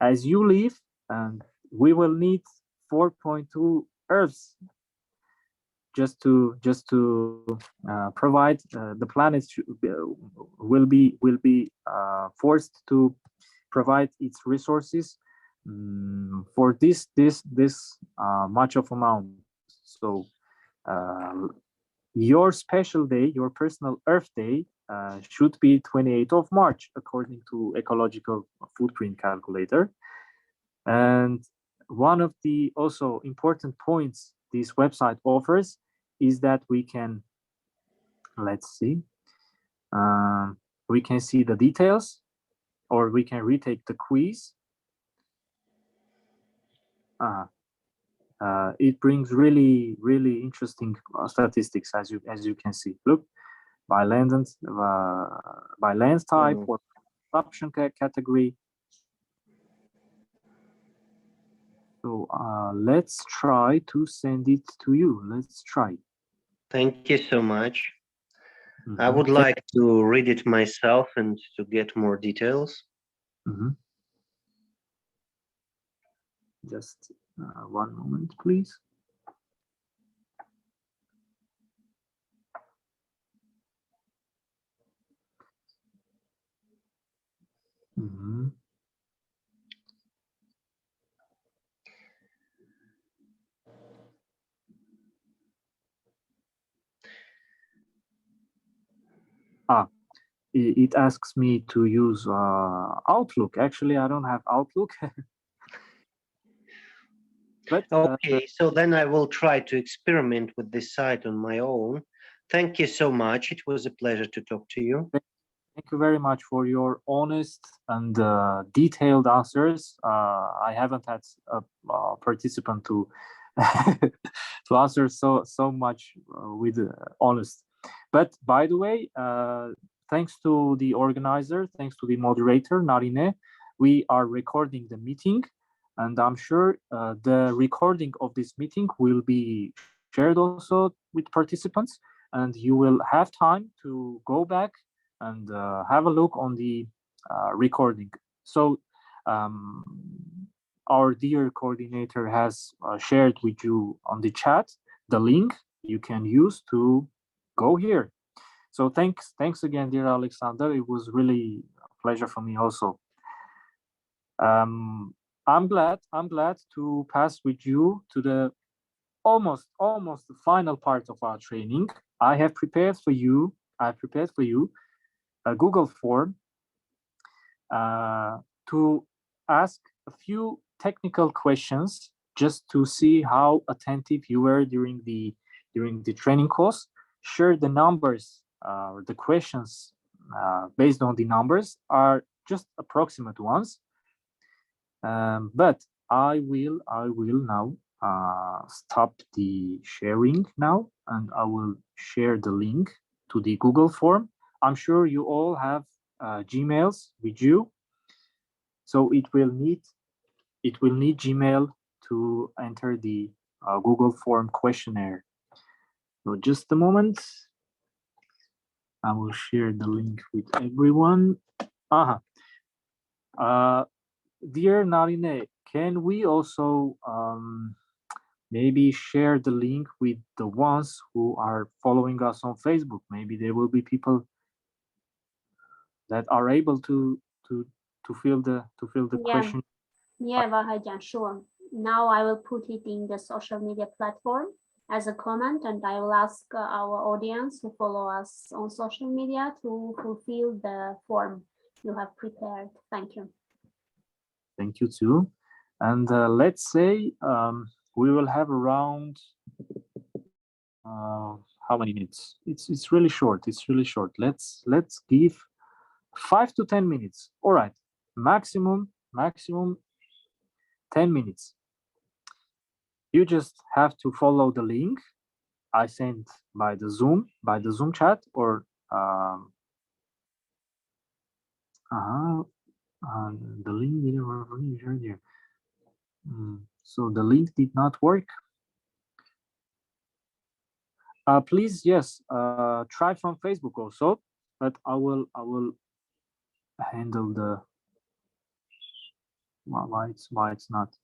as you live, and we will need 4.2 Earths just to provide the planet will be forced to provide its resources for this much of amount. So your special day, your personal Earth Day, should be 28th of March, according to ecological footprint calculator. And one of the also important points this website offers is that we can, let's see, we can see the details, or we can retake the quiz. It brings really interesting statistics, as you can see. Look, by land and by land type or consumption category. So let's try to send it to you. Let's try. Thank you so much. I would like to read it myself and to get more details. Just one moment, please. It asks me to use Outlook. Actually, I don't have Outlook. But okay, so then I will try to experiment with this site on my own. Thank you so much. It was a pleasure to talk to you. Thank you very much for your honest and detailed answers. I haven't had a participant to to answer so much with honest. But by the way, thanks to the organizer, thanks to the moderator, Narine, we are recording the meeting, and I'm sure the recording of this meeting will be shared also with participants, and you will have time to go back and have a look on the recording. So our dear coordinator has shared with you on the chat the link you can use to go here. So thanks again, dear Alexander. It was really a pleasure for me also. I'm glad to pass with you to the almost the final part of our training. I have prepared for you a Google form to ask a few technical questions, just to see how attentive you were during the training course. Sure, the numbers or the questions based on the numbers are just approximate ones, but I will now stop the sharing now, and I will share the link to the Google form. I'm sure you all have Gmails with you, so it will need Gmail to enter the Google form questionnaire. So just a moment, I will share the link with everyone. Dear Narine, can we also maybe share the link with the ones who are following us on Facebook? Maybe there will be people that are able to fill the question. Yeah, Vahe, sure. Now I will put it in the social media platform as a comment, and I will ask our audience who follow us on social media to fulfill the form you have prepared. Thank you. Thank you too. And let's say we will have around how many minutes? It's really short. It's really short. Let's give 5 to 10 minutes. All right, maximum 10 minutes. You just have to follow the link I sent by the Zoom chat, or The link didn't work here. So the link did not work. Please, yes, try from Facebook also, but I will handle the why it's not.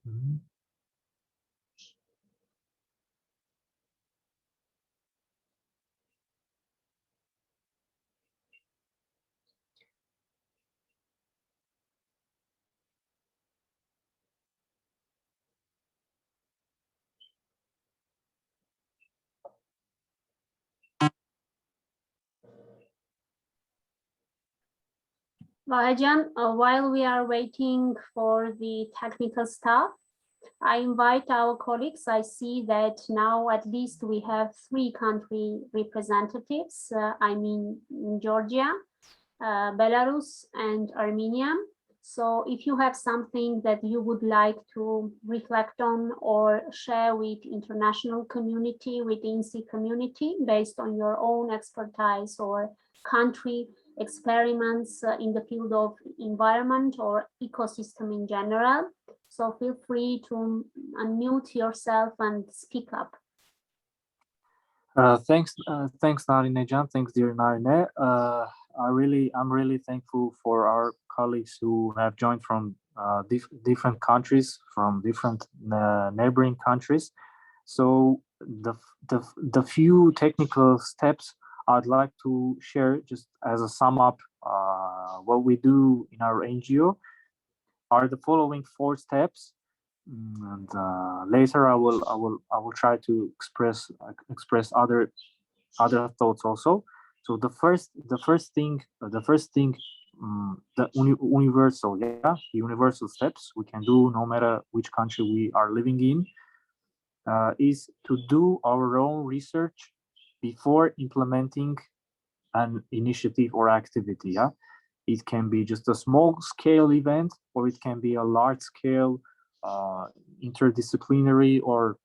Mhm. Vahejan, while we are waiting for the technical staff, I invite our colleagues. I see that now at least we have 3 country representatives. I mean, Georgia, Belarus, and Armenia. So if you have something that you would like to reflect on or share with international community, with the INSEE community, based on your own expertise or country experiments in the field of environment or ecosystem in general, so feel free to unmute yourself and speak up. Thanks, Narinejan. Thanks, dear Narine. I'm really thankful for our colleagues who have joined from different countries, from different neighboring countries. So the few technical steps I'd like to share, just as a sum up, what we do in our NGO are the following 4 steps. And later I will try to express other thoughts also. So the first thing, the universal steps we can do no matter which country we are living in, is to do our own research before implementing an initiative or activity. Yeah, it can be just a small scale event, or it can be a large scale interdisciplinary or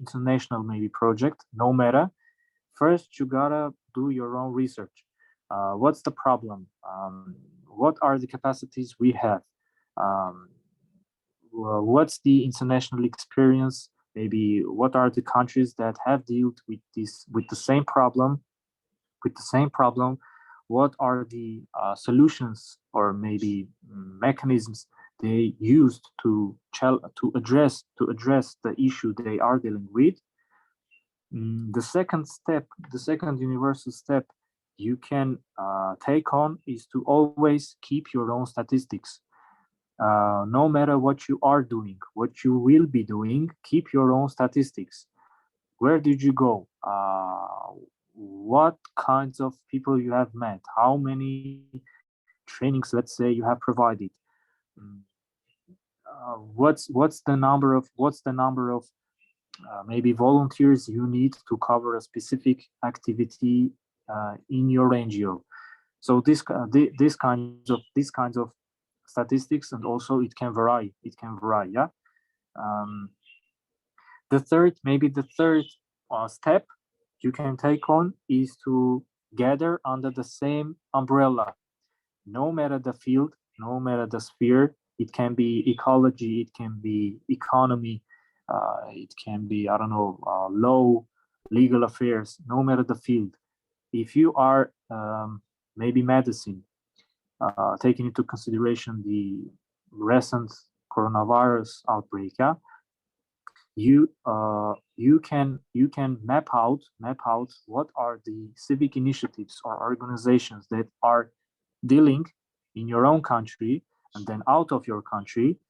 international maybe project. No matter, first you gotta do your own research. What's the problem? What are the capacities we have? What's the international experience? Maybe what are the countries that have dealt with the same problem? What are the solutions or maybe mechanisms they used to address the issue they are dealing with? The second universal step you can take on is to always keep your own statistics. No matter what you are doing, what you will be doing, keep your own statistics. Where did you go? What kinds of people you have met? How many trainings, let's say, you have provided? What's the number of maybe volunteers you need to cover a specific activity in your NGO? So these kinds of statistics, and also it can vary. Yeah. The third step you can take on is to gather under the same umbrella, no matter the field, no matter the sphere. It can be ecology, it can be economy, it can be, I don't know, law, legal affairs, no matter the field. If you are maybe medicine, taking into consideration the recent coronavirus outbreak, yeah, you can map out what are the civic initiatives or organizations that are dealing in your own country, and then out of your country,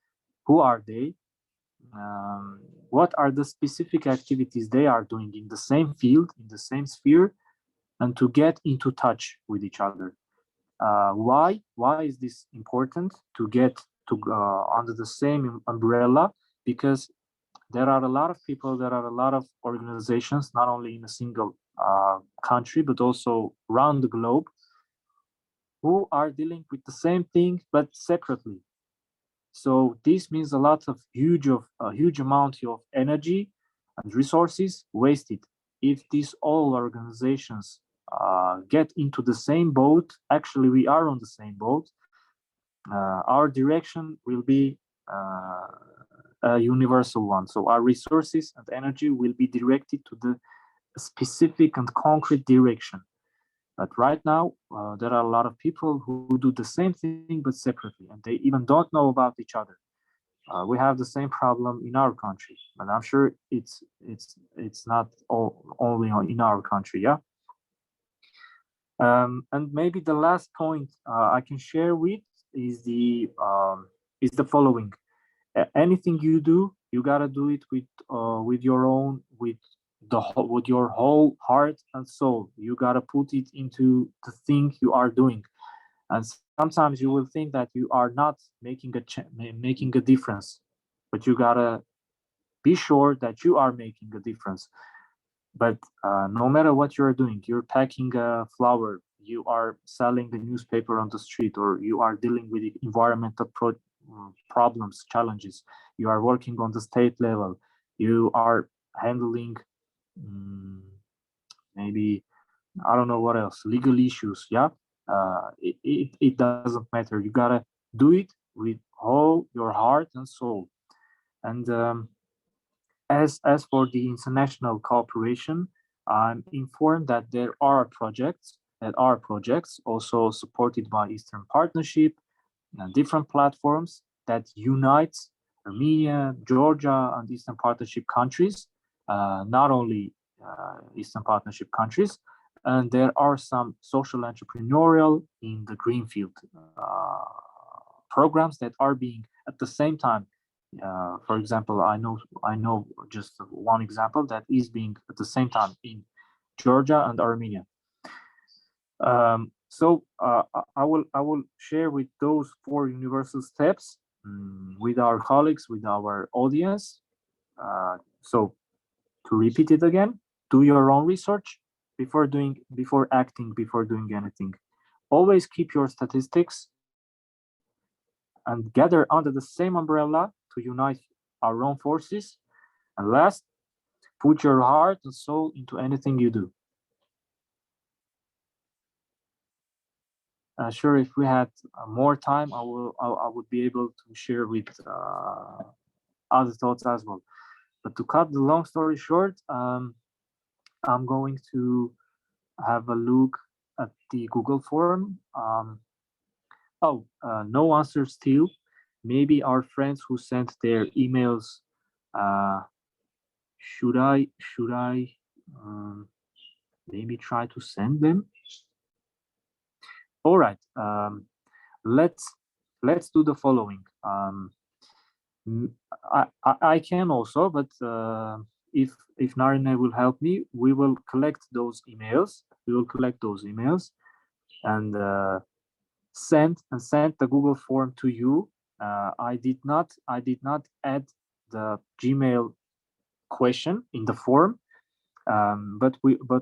who are they? What are the specific activities they are doing in the same field, in the same sphere, and to get into touch with each other. Why is this important? To get under the same umbrella, because there are a lot of people, there are a lot of organizations, not only in a single country, but also around the globe, who are dealing with the same thing, but separately. So this means a huge amount of energy and resources wasted. If these all organizations get into the same boat, actually we are on the same boat, our direction will be a universal one. So our resources and energy will be directed to the specific and concrete direction. But right now, there are a lot of people who do the same thing but separately, and they even don't know about each other. We have the same problem in our country, and I'm sure it's not only in our country, yeah. And maybe the last point I can share with is the following: anything you do, you gotta do it with your whole heart and soul. You gotta put it into the thing you are doing. And sometimes you will think that you are not making a difference, but you gotta be sure that you are making a difference. But no matter what you're doing, you're packing a flower, you are selling the newspaper on the street, or you are dealing with environmental problems, challenges, you are working on the state level, you are handling maybe, I don't know what else, legal issues, yeah. It doesn't matter. You gotta do it with all your heart and soul. And as for the international cooperation, I'm informed that there are projects also supported by Eastern Partnership and different platforms that unites Armenia, Georgia, and Eastern Partnership countries, not only Eastern Partnership countries. And there are some social entrepreneurial in the Greenfield programs that are being at the same time. For example, I know just one example that is being at the same time in Georgia and Armenia. So I will share with those 4 universal steps with our colleagues, with our audience. So to repeat it again, do your own research before acting, before doing anything. Always keep your statistics and gather under the same umbrella to unite our own forces. And last, put your heart and soul into anything you do. Sure, if we had more time, I would be able to share with other thoughts as well. But to cut the long story short, I'm going to have a look at the Google form. No answer still. Maybe our friends who sent their emails. Should I maybe try to send them? All right. Let's do the following. I can also, but if Narine will help me, we will collect those emails. And send the Google form to you. I did not add the Gmail question in the form, but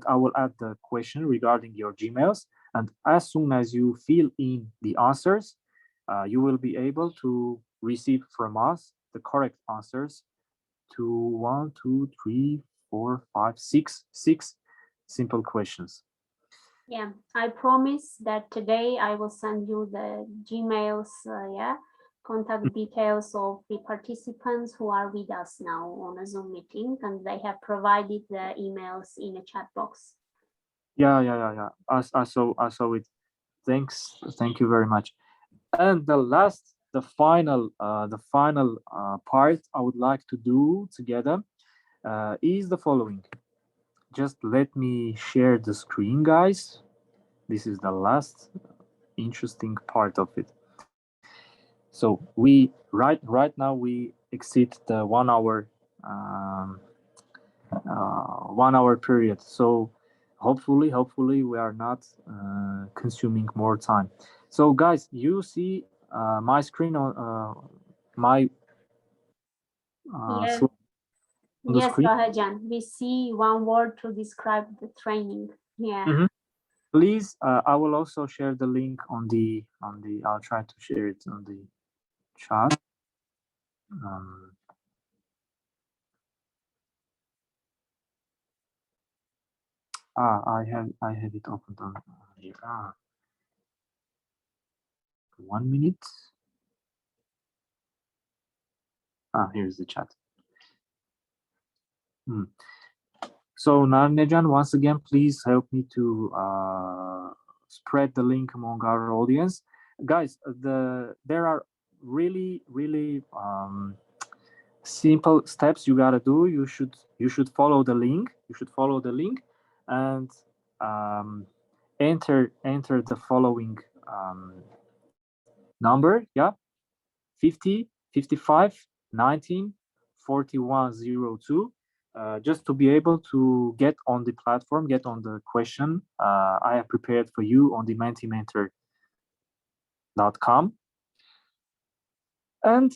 I will add the question regarding your Gmails. And as soon as you fill in the answers, you will be able to receive from us the correct answers to 1, 2, 3, 4, 5, 6 simple questions. Yeah, I promise that today I will send you the Gmails, contact details of the participants who are with us now on a Zoom meeting, and they have provided the emails in a chat box. Yeah. I saw it. Thanks. Thank you very much. And the final part I would like to do together is the following. Just let me share the screen, guys. This is the last interesting part of it. So we right now we exceed the 1 hour 1 hour period. So hopefully we are not consuming more time. So guys, you see my screen on my Yes, slide on the yes, screen. Vahejan, we see one word to describe the training. Yeah. Mhm. Please, I will also share the link on the. I'll try to share it on the chat. I have it opened on here. 1 minute. Here's the chat. So Narnejan, once again, please help me to spread the link among our audience, guys. There are really simple steps you gotta do. You should follow the link. You should follow the link and enter the following number. Yeah, 50 55 19 4102. Just to be able to get on the platform, get on the question I have prepared for you on the mentimentor.com. And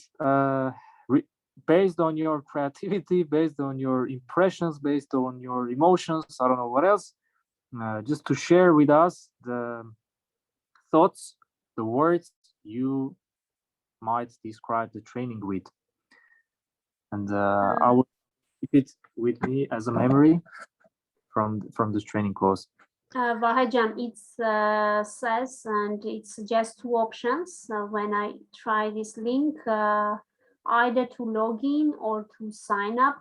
based on your creativity, based on your impressions, based on your emotions, I don't know what else, just to share with us the thoughts, the words you might describe the training with. And I will keep it with me as a memory from this training course. Vahejan, it says, and it suggests two options when I try this link, either to log in or to sign up.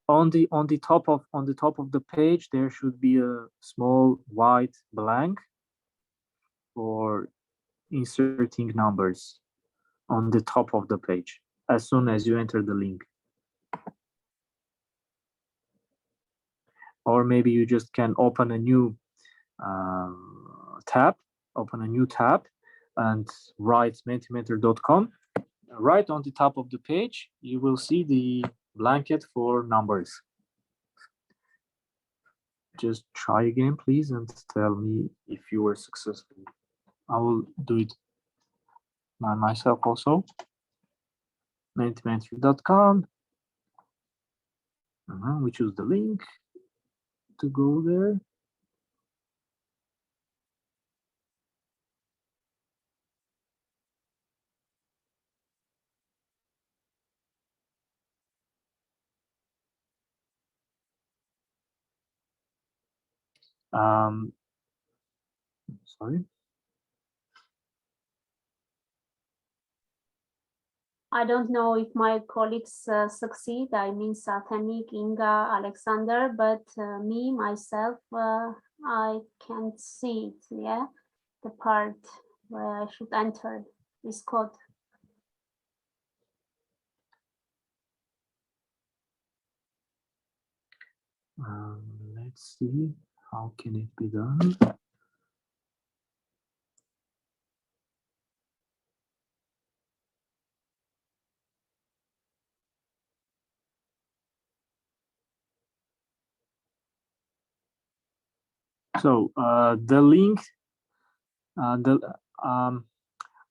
On the top of the page, there should be a small white blank for inserting numbers on the top of the page as soon as you enter the link. Or maybe you just can open a new tab, and write mentimentor.com. Right on the top of the page, you will see the blanket for numbers. Just try again, please, and tell me if you were successful. I will do it by myself also. mentimentor.com. We choose the link to go there. Sorry. I don't know if my colleagues succeed. I mean, Satanik, Inga, Alexander, but me, myself, I can't see it, yeah? The part where I should enter this code. Let's see, how can it be done? So the link,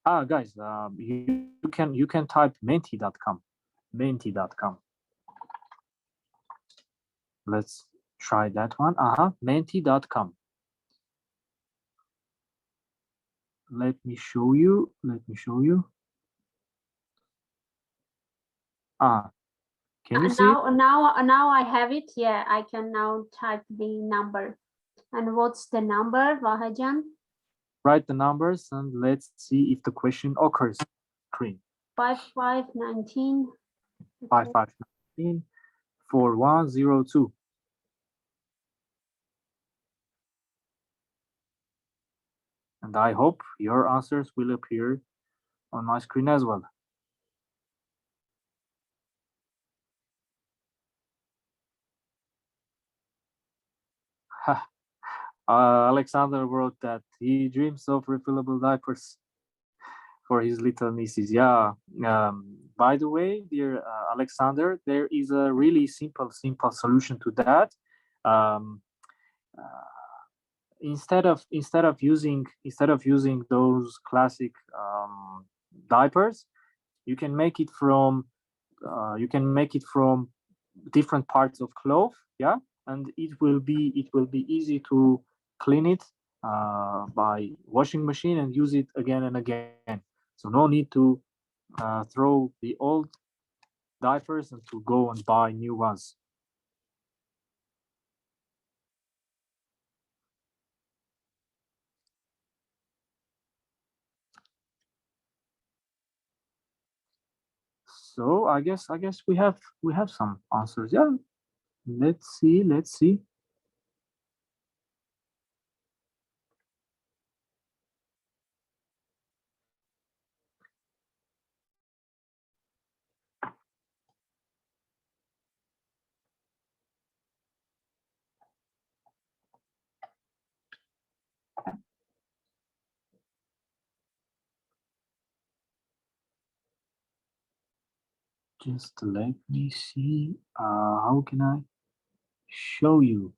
guys, you can type menti.com, menti.com. Let's try that one. Menti.com. Let me show you. Can you see it? Now I have it. Yeah, I can now type the number. And what's the number, Vahejan? Write the numbers and let's see if the question occurs. Screen. 5519. 5519 4102. And I hope your answers will appear on my screen as well. Alexander wrote that he dreams of refillable diapers for his little nieces. Yeah. By the way, dear Alexander, there is a really simple solution to that. instead of using those classic diapers, you can make it from different parts of cloth, yeah, and it will be easy to clean it by washing machine and use it again and again. So no need to throw the old diapers and to go and buy new ones. So I guess we have some answers. Yeah, let's see. Just let me see. How can I show you?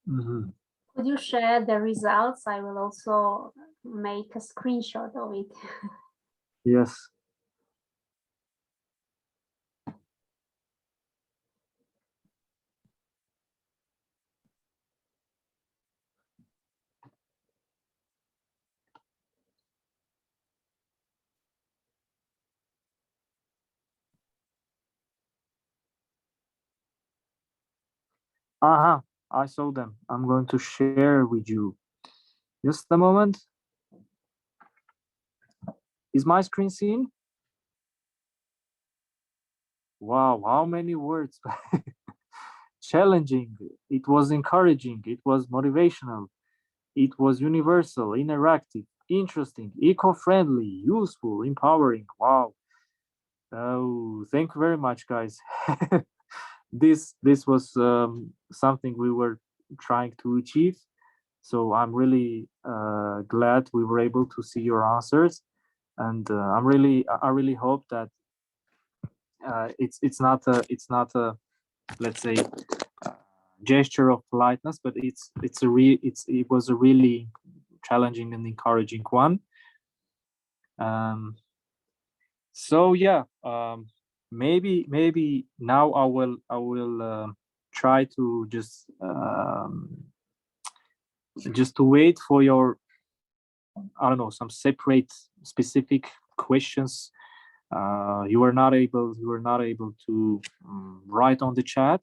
Could you share the results? I will also make a screenshot of it. Yes. I saw them. I'm going to share with you. Just a moment. Is my screen seen? Wow, how many words. Challenging. It was encouraging. It was motivational. It was universal, interactive, interesting, eco-friendly, useful, empowering. Wow. Oh, thank you very much, guys. This was something we were trying to achieve. So I'm really glad we were able to see your answers, and I really hope that it's not a let's say gesture of politeness, but it was a really challenging and encouraging one. So yeah, maybe now I will try to just to wait for your, I don't know, some separate specific questions you were not able to write on the chat.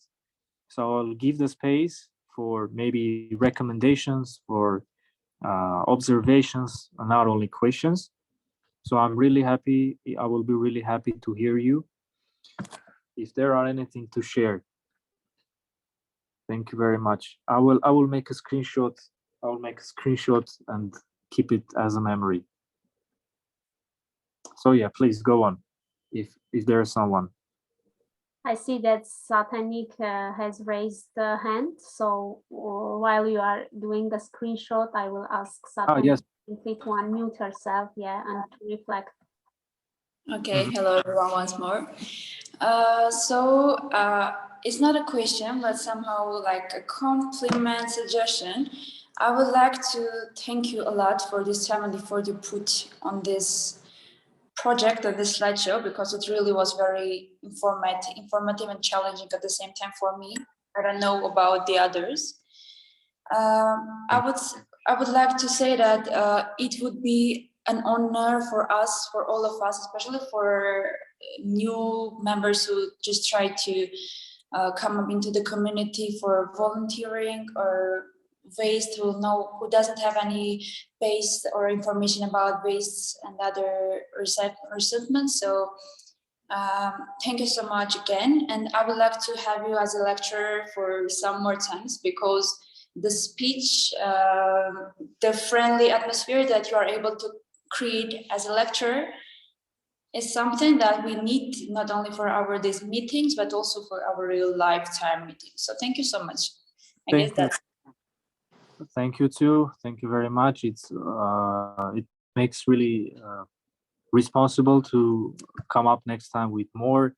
So I'll give the space for maybe recommendations, for observations, and not only questions. So I'm really happy. I will be really happy to hear you if there are anything to share. Thank you very much. I will make a screenshot. I will make a screenshot and keep it as a memory. So yeah, please go on if there is someone. I see that Satanik has raised the hand. So while you are doing the screenshot, I will ask Satanik Yes. to unmute herself, yeah, and to reflect. Okay, hello everyone once more. It's not a question, but somehow like a compliment suggestion. I would like to thank you a lot for this time and effort you put on this project and this slideshow, because it really was very informative and challenging at the same time for me. I don't know about the others. I would like to say that it would be an honor for us, for all of us, especially for new members who just try to come up into the community for volunteering or waste, who doesn't have any base or information about waste and other resettlement. So thank you so much again. And I would like to have you as a lecturer for some more times, because the speech, the friendly atmosphere that you are able to create as a lecturer is something that we need not only for these meetings, but also for our real lifetime meetings. So thank you so much. Thank you too. Thank you very much. It makes really responsible to come up next time with more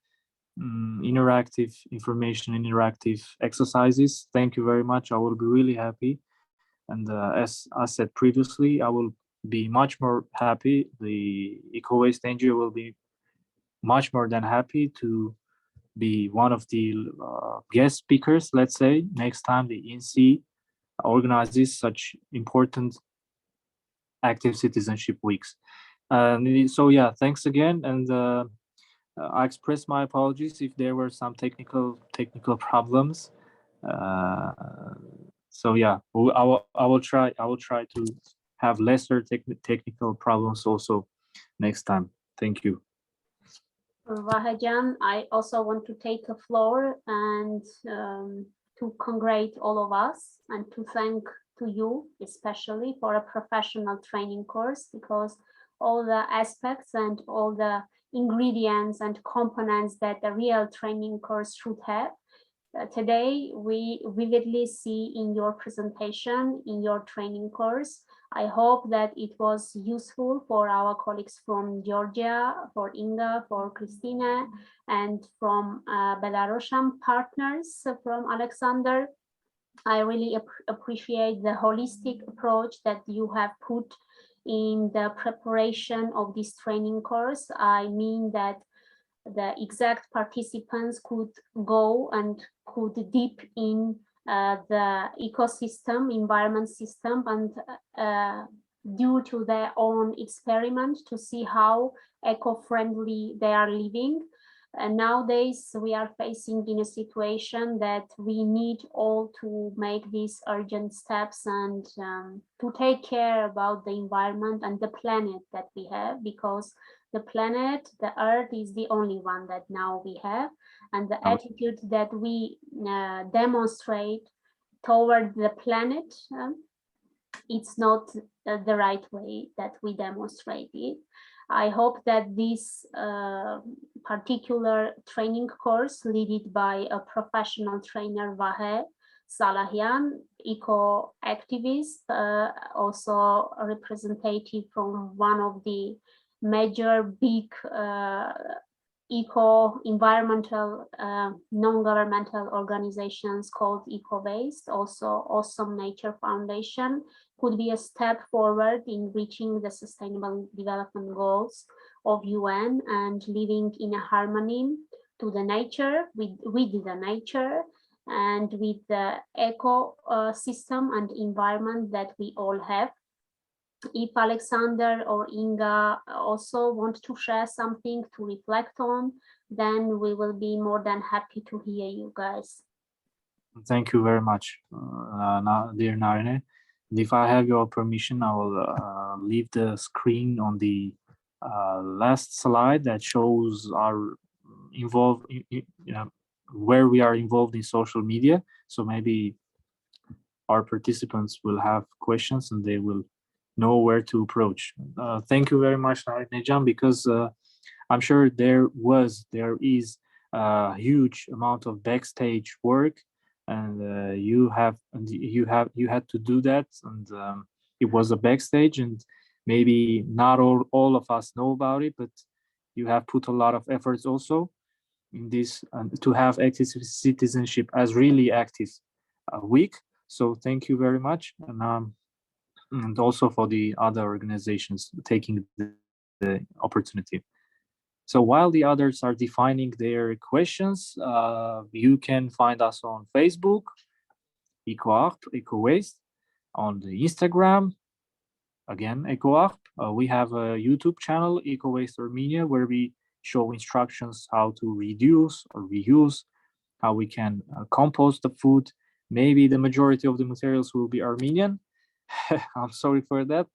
interactive information, interactive exercises. Thank you very much. I will be really happy. And as I said previously, I will be much more happy. The Eco Waste NGO will be much more than happy to be one of the guest speakers, let's say, next time the ENC organizes such important active citizenship weeks. So yeah, thanks again. And I express my apologies if there were some technical problems. So yeah, I will try to have lesser technical problems also next time. Thank you. Vahejan, I also want to take the floor and to congratulate all of us and to thank to you especially for a professional training course, because all the aspects and all the ingredients and components that a real training course should have, today we vividly see in your presentation, in your training course. I hope that it was useful for our colleagues from Georgia, for Inga, for Christina, and from Belarusian partners, from Alexander. I really appreciate the holistic approach that you have put in the preparation of this training course. I mean that the exact participants could go and could deep in the ecosystem, environment system, and due to their own experiment to see how eco-friendly they are living. And nowadays we are facing in a situation that we need all to make these urgent steps and to take care about the environment and the planet that we have, because the planet, the earth, is the only one that now we have, and the attitude that we demonstrate toward the planet, it's not the right way that we demonstrate it. I hope that this particular training course, led by a professional trainer, Vahe Salahyan, eco-activist, also a representative from one of the major big eco-environmental non-governmental organizations called Eco Waste, also Awesome Nature Foundation, could be a step forward in reaching the Sustainable Development Goals of UN and living in a harmony to the nature, with the nature and with the ecosystem and environment that we all have. If Alexander or Inga also want to share something to reflect on, then we will be more than happy to hear you guys. Thank you very much, dear Narine. And if I have your permission, I will leave the screen on the last slide that shows our where we are involved in social media. So maybe our participants will have questions and they will know where to approach. Thank you very much, Narine, because I'm sure there is a huge amount of backstage work, and you had to do that, and it was a backstage, and maybe not all of us know about it, but you have put a lot of efforts also in this to have active citizenship as really active week. So thank you very much, and also for the other organizations taking the opportunity. So while the others are defining their questions, you can find us on Facebook, EcoArp, Eco Waste, on the Instagram, again, EcoArp. We have a YouTube channel, Eco Waste Armenia, where we show instructions how to reduce or reuse, how we can compost the food. Maybe the majority of the materials will be Armenian. I'm sorry for that.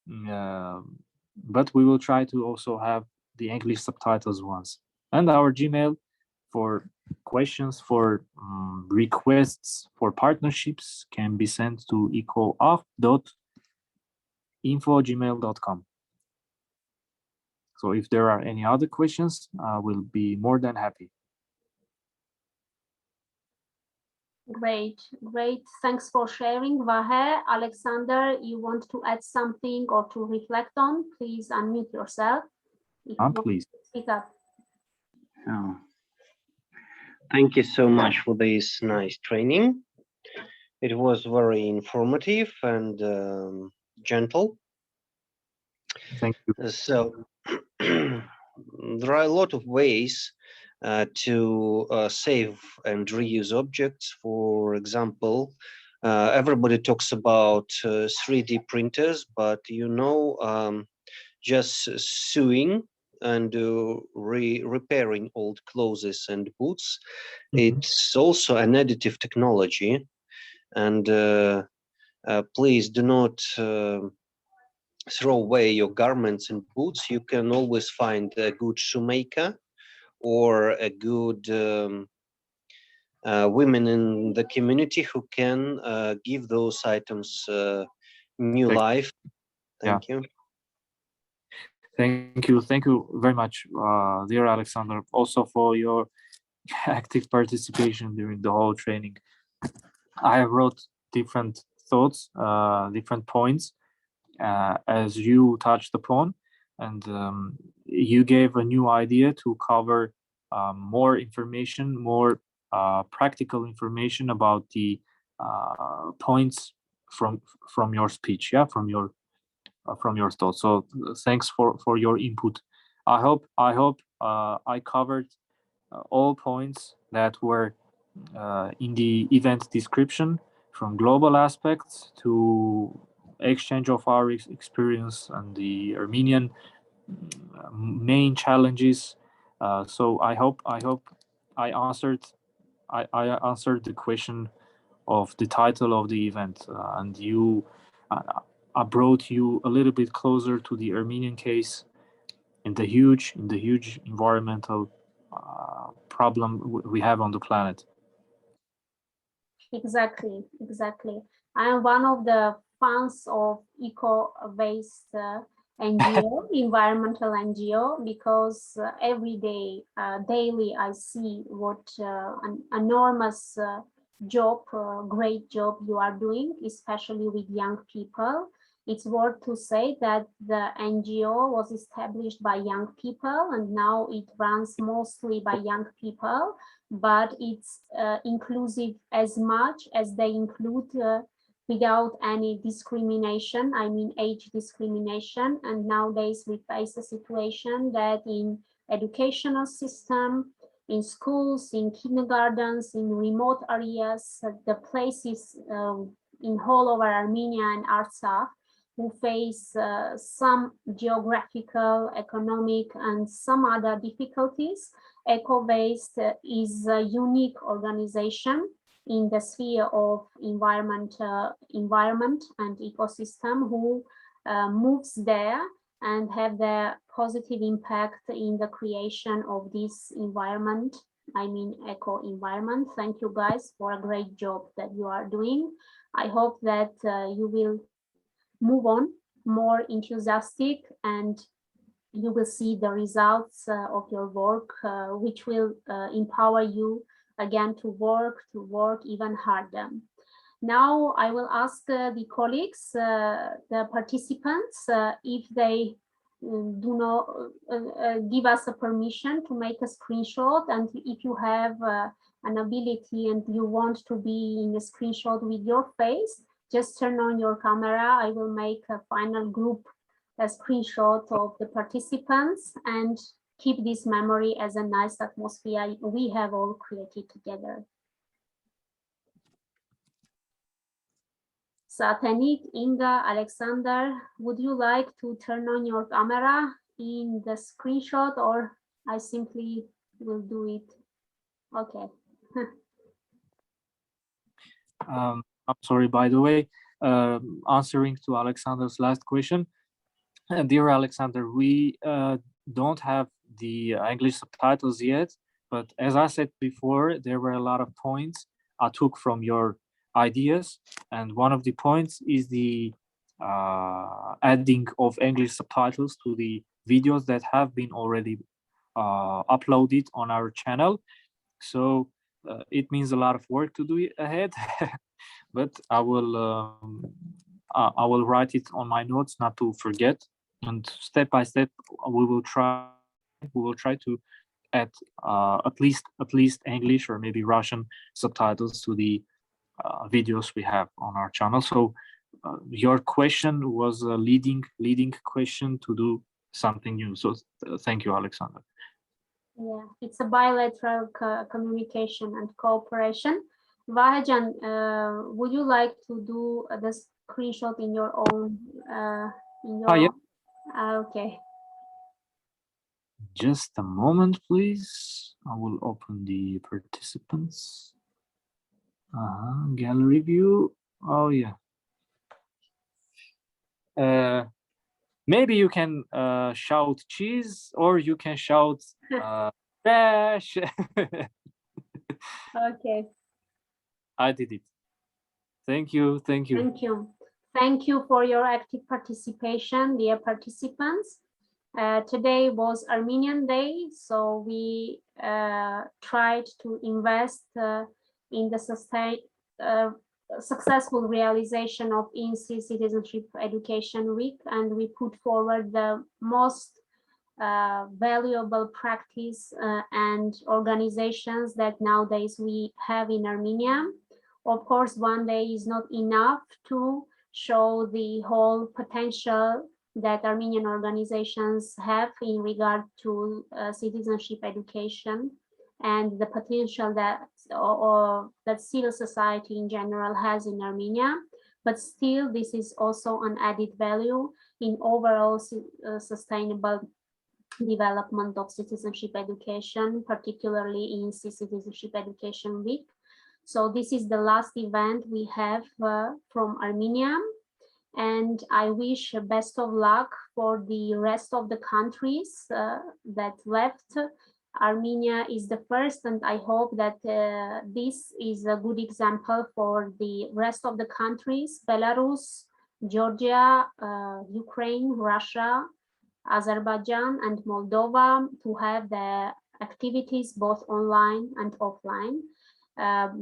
But we will try to also have the English subtitles once. And our Gmail for questions, for requests, for partnerships can be sent to ecoarp.info@gmail.com. So if there are any other questions, I will be more than happy. Great. Thanks for sharing, Vahe. Alexander, you want to add something or to reflect on? Please unmute yourself. Please speak up. Thank you so much for this nice training. It was very informative and gentle. Thank you. So there are a lot of ways to save and reuse objects. For example, everybody talks about 3D printers, but just sewing and repairing old clothes and boots, it's also an additive technology. And please do not throw away your garments and boots. You can always find a good shoemaker or a good women in the community who can give those items new life. Thank you. Thank you very much, dear Alexander, also for your active participation during the whole training. I wrote different thoughts, different points, as you touched upon, and you gave a new idea to cover more information, more practical information about the points from your speech, yeah, from your thoughts. So thanks for your input. I hope I covered all points that were in the event description, from global aspects to exchange of our experience and the Armenian main challenges. So I hope I answered the question of the title of the event, and I brought you a little bit closer to the Armenian case in the huge environmental problem we have on the planet. Exactly. I am one of the fans of eco-waste NGO, environmental NGO, because every day, daily, I see what an enormous job, great job you are doing, especially with young people. It's worth to say that the NGO was established by young people, and now it runs mostly by young people, but it's inclusive as much as they include without any discrimination, I mean age discrimination. And nowadays we face a situation that in educational system, in schools, in kindergartens, in remote areas, the places in whole over Armenia and Artsakh who face some geographical, economic, and some other difficulties, Eco-Waste is a unique organization in the sphere of environment and ecosystem who moves there and have their positive impact in the creation of this environment, I mean eco-environment. Thank you guys for a great job that you are doing. I hope that you will move on more enthusiastic and you will see the results of your work, which will empower you again to work even harder. Now I will ask the colleagues, the participants, if they do not give us a permission to make a screenshot, and if you have an ability and you want to be in a screenshot with your face, just turn on your camera. I will make a final group a screenshot of the participants and keep this memory as a nice atmosphere we have all created together. Satanik, Inga, Alexander, would you like to turn on your camera in the screenshot, or I simply will do it? Okay. I'm sorry, by the way, answering to Alexander's last question. Dear Alexander, we don't have the English subtitles yet, but as I said before, there were a lot of points I took from your ideas, and one of the points is the adding of English subtitles to the videos that have been already uploaded on our channel. So it means a lot of work to do ahead, but I will write it on my notes not to forget. And step by step, we will try to add at least English or maybe Russian subtitles to the videos we have on our channel. So your question was a leading question to do something new. So thank you, Alexander. Yeah, it's a bilateral communication and cooperation. Vahejan, would you like to do the screenshot in your own? Yeah. Okay. Just a moment, please. I will open the participants. Gallery view. Oh yeah. Maybe you can shout cheese, or you can shout trash. Okay. I did it. Thank you. Thank you. Thank you for your active participation, dear participants. Today was Armenian Day, so we tried to invest in the successful realization of INSEE Citizenship Education Week, and we put forward the most valuable practice and organizations that nowadays we have in Armenia. Of course, one day is not enough to show the whole potential that Armenian organizations have in regard to citizenship education and the potential that that civil society in general has in Armenia. But still, this is also an added value in overall sustainable development of citizenship education, particularly in Citizenship Education Week. So this is the last event we have from Armenia, and I wish best of luck for the rest of the countries that left. Armenia is the first, and I hope that this is a good example for the rest of the countries: Belarus, Georgia, Ukraine, Russia, Azerbaijan, and Moldova, to have the activities both online and offline.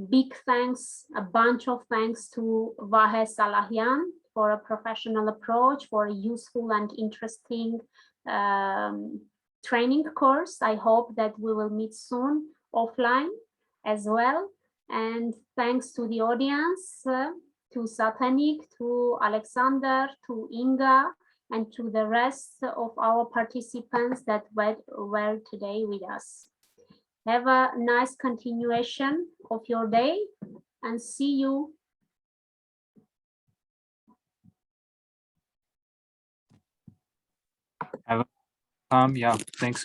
Big thanks, a bunch of thanks to Vahe Salahyan for a professional approach, for a useful and interesting training course. I hope that we will meet soon offline as well. And thanks to the audience, to Satanik, to Alexander, to Inga, and to the rest of our participants that were today with us. Have a nice continuation of your day, and see you. Have a yeah, thanks.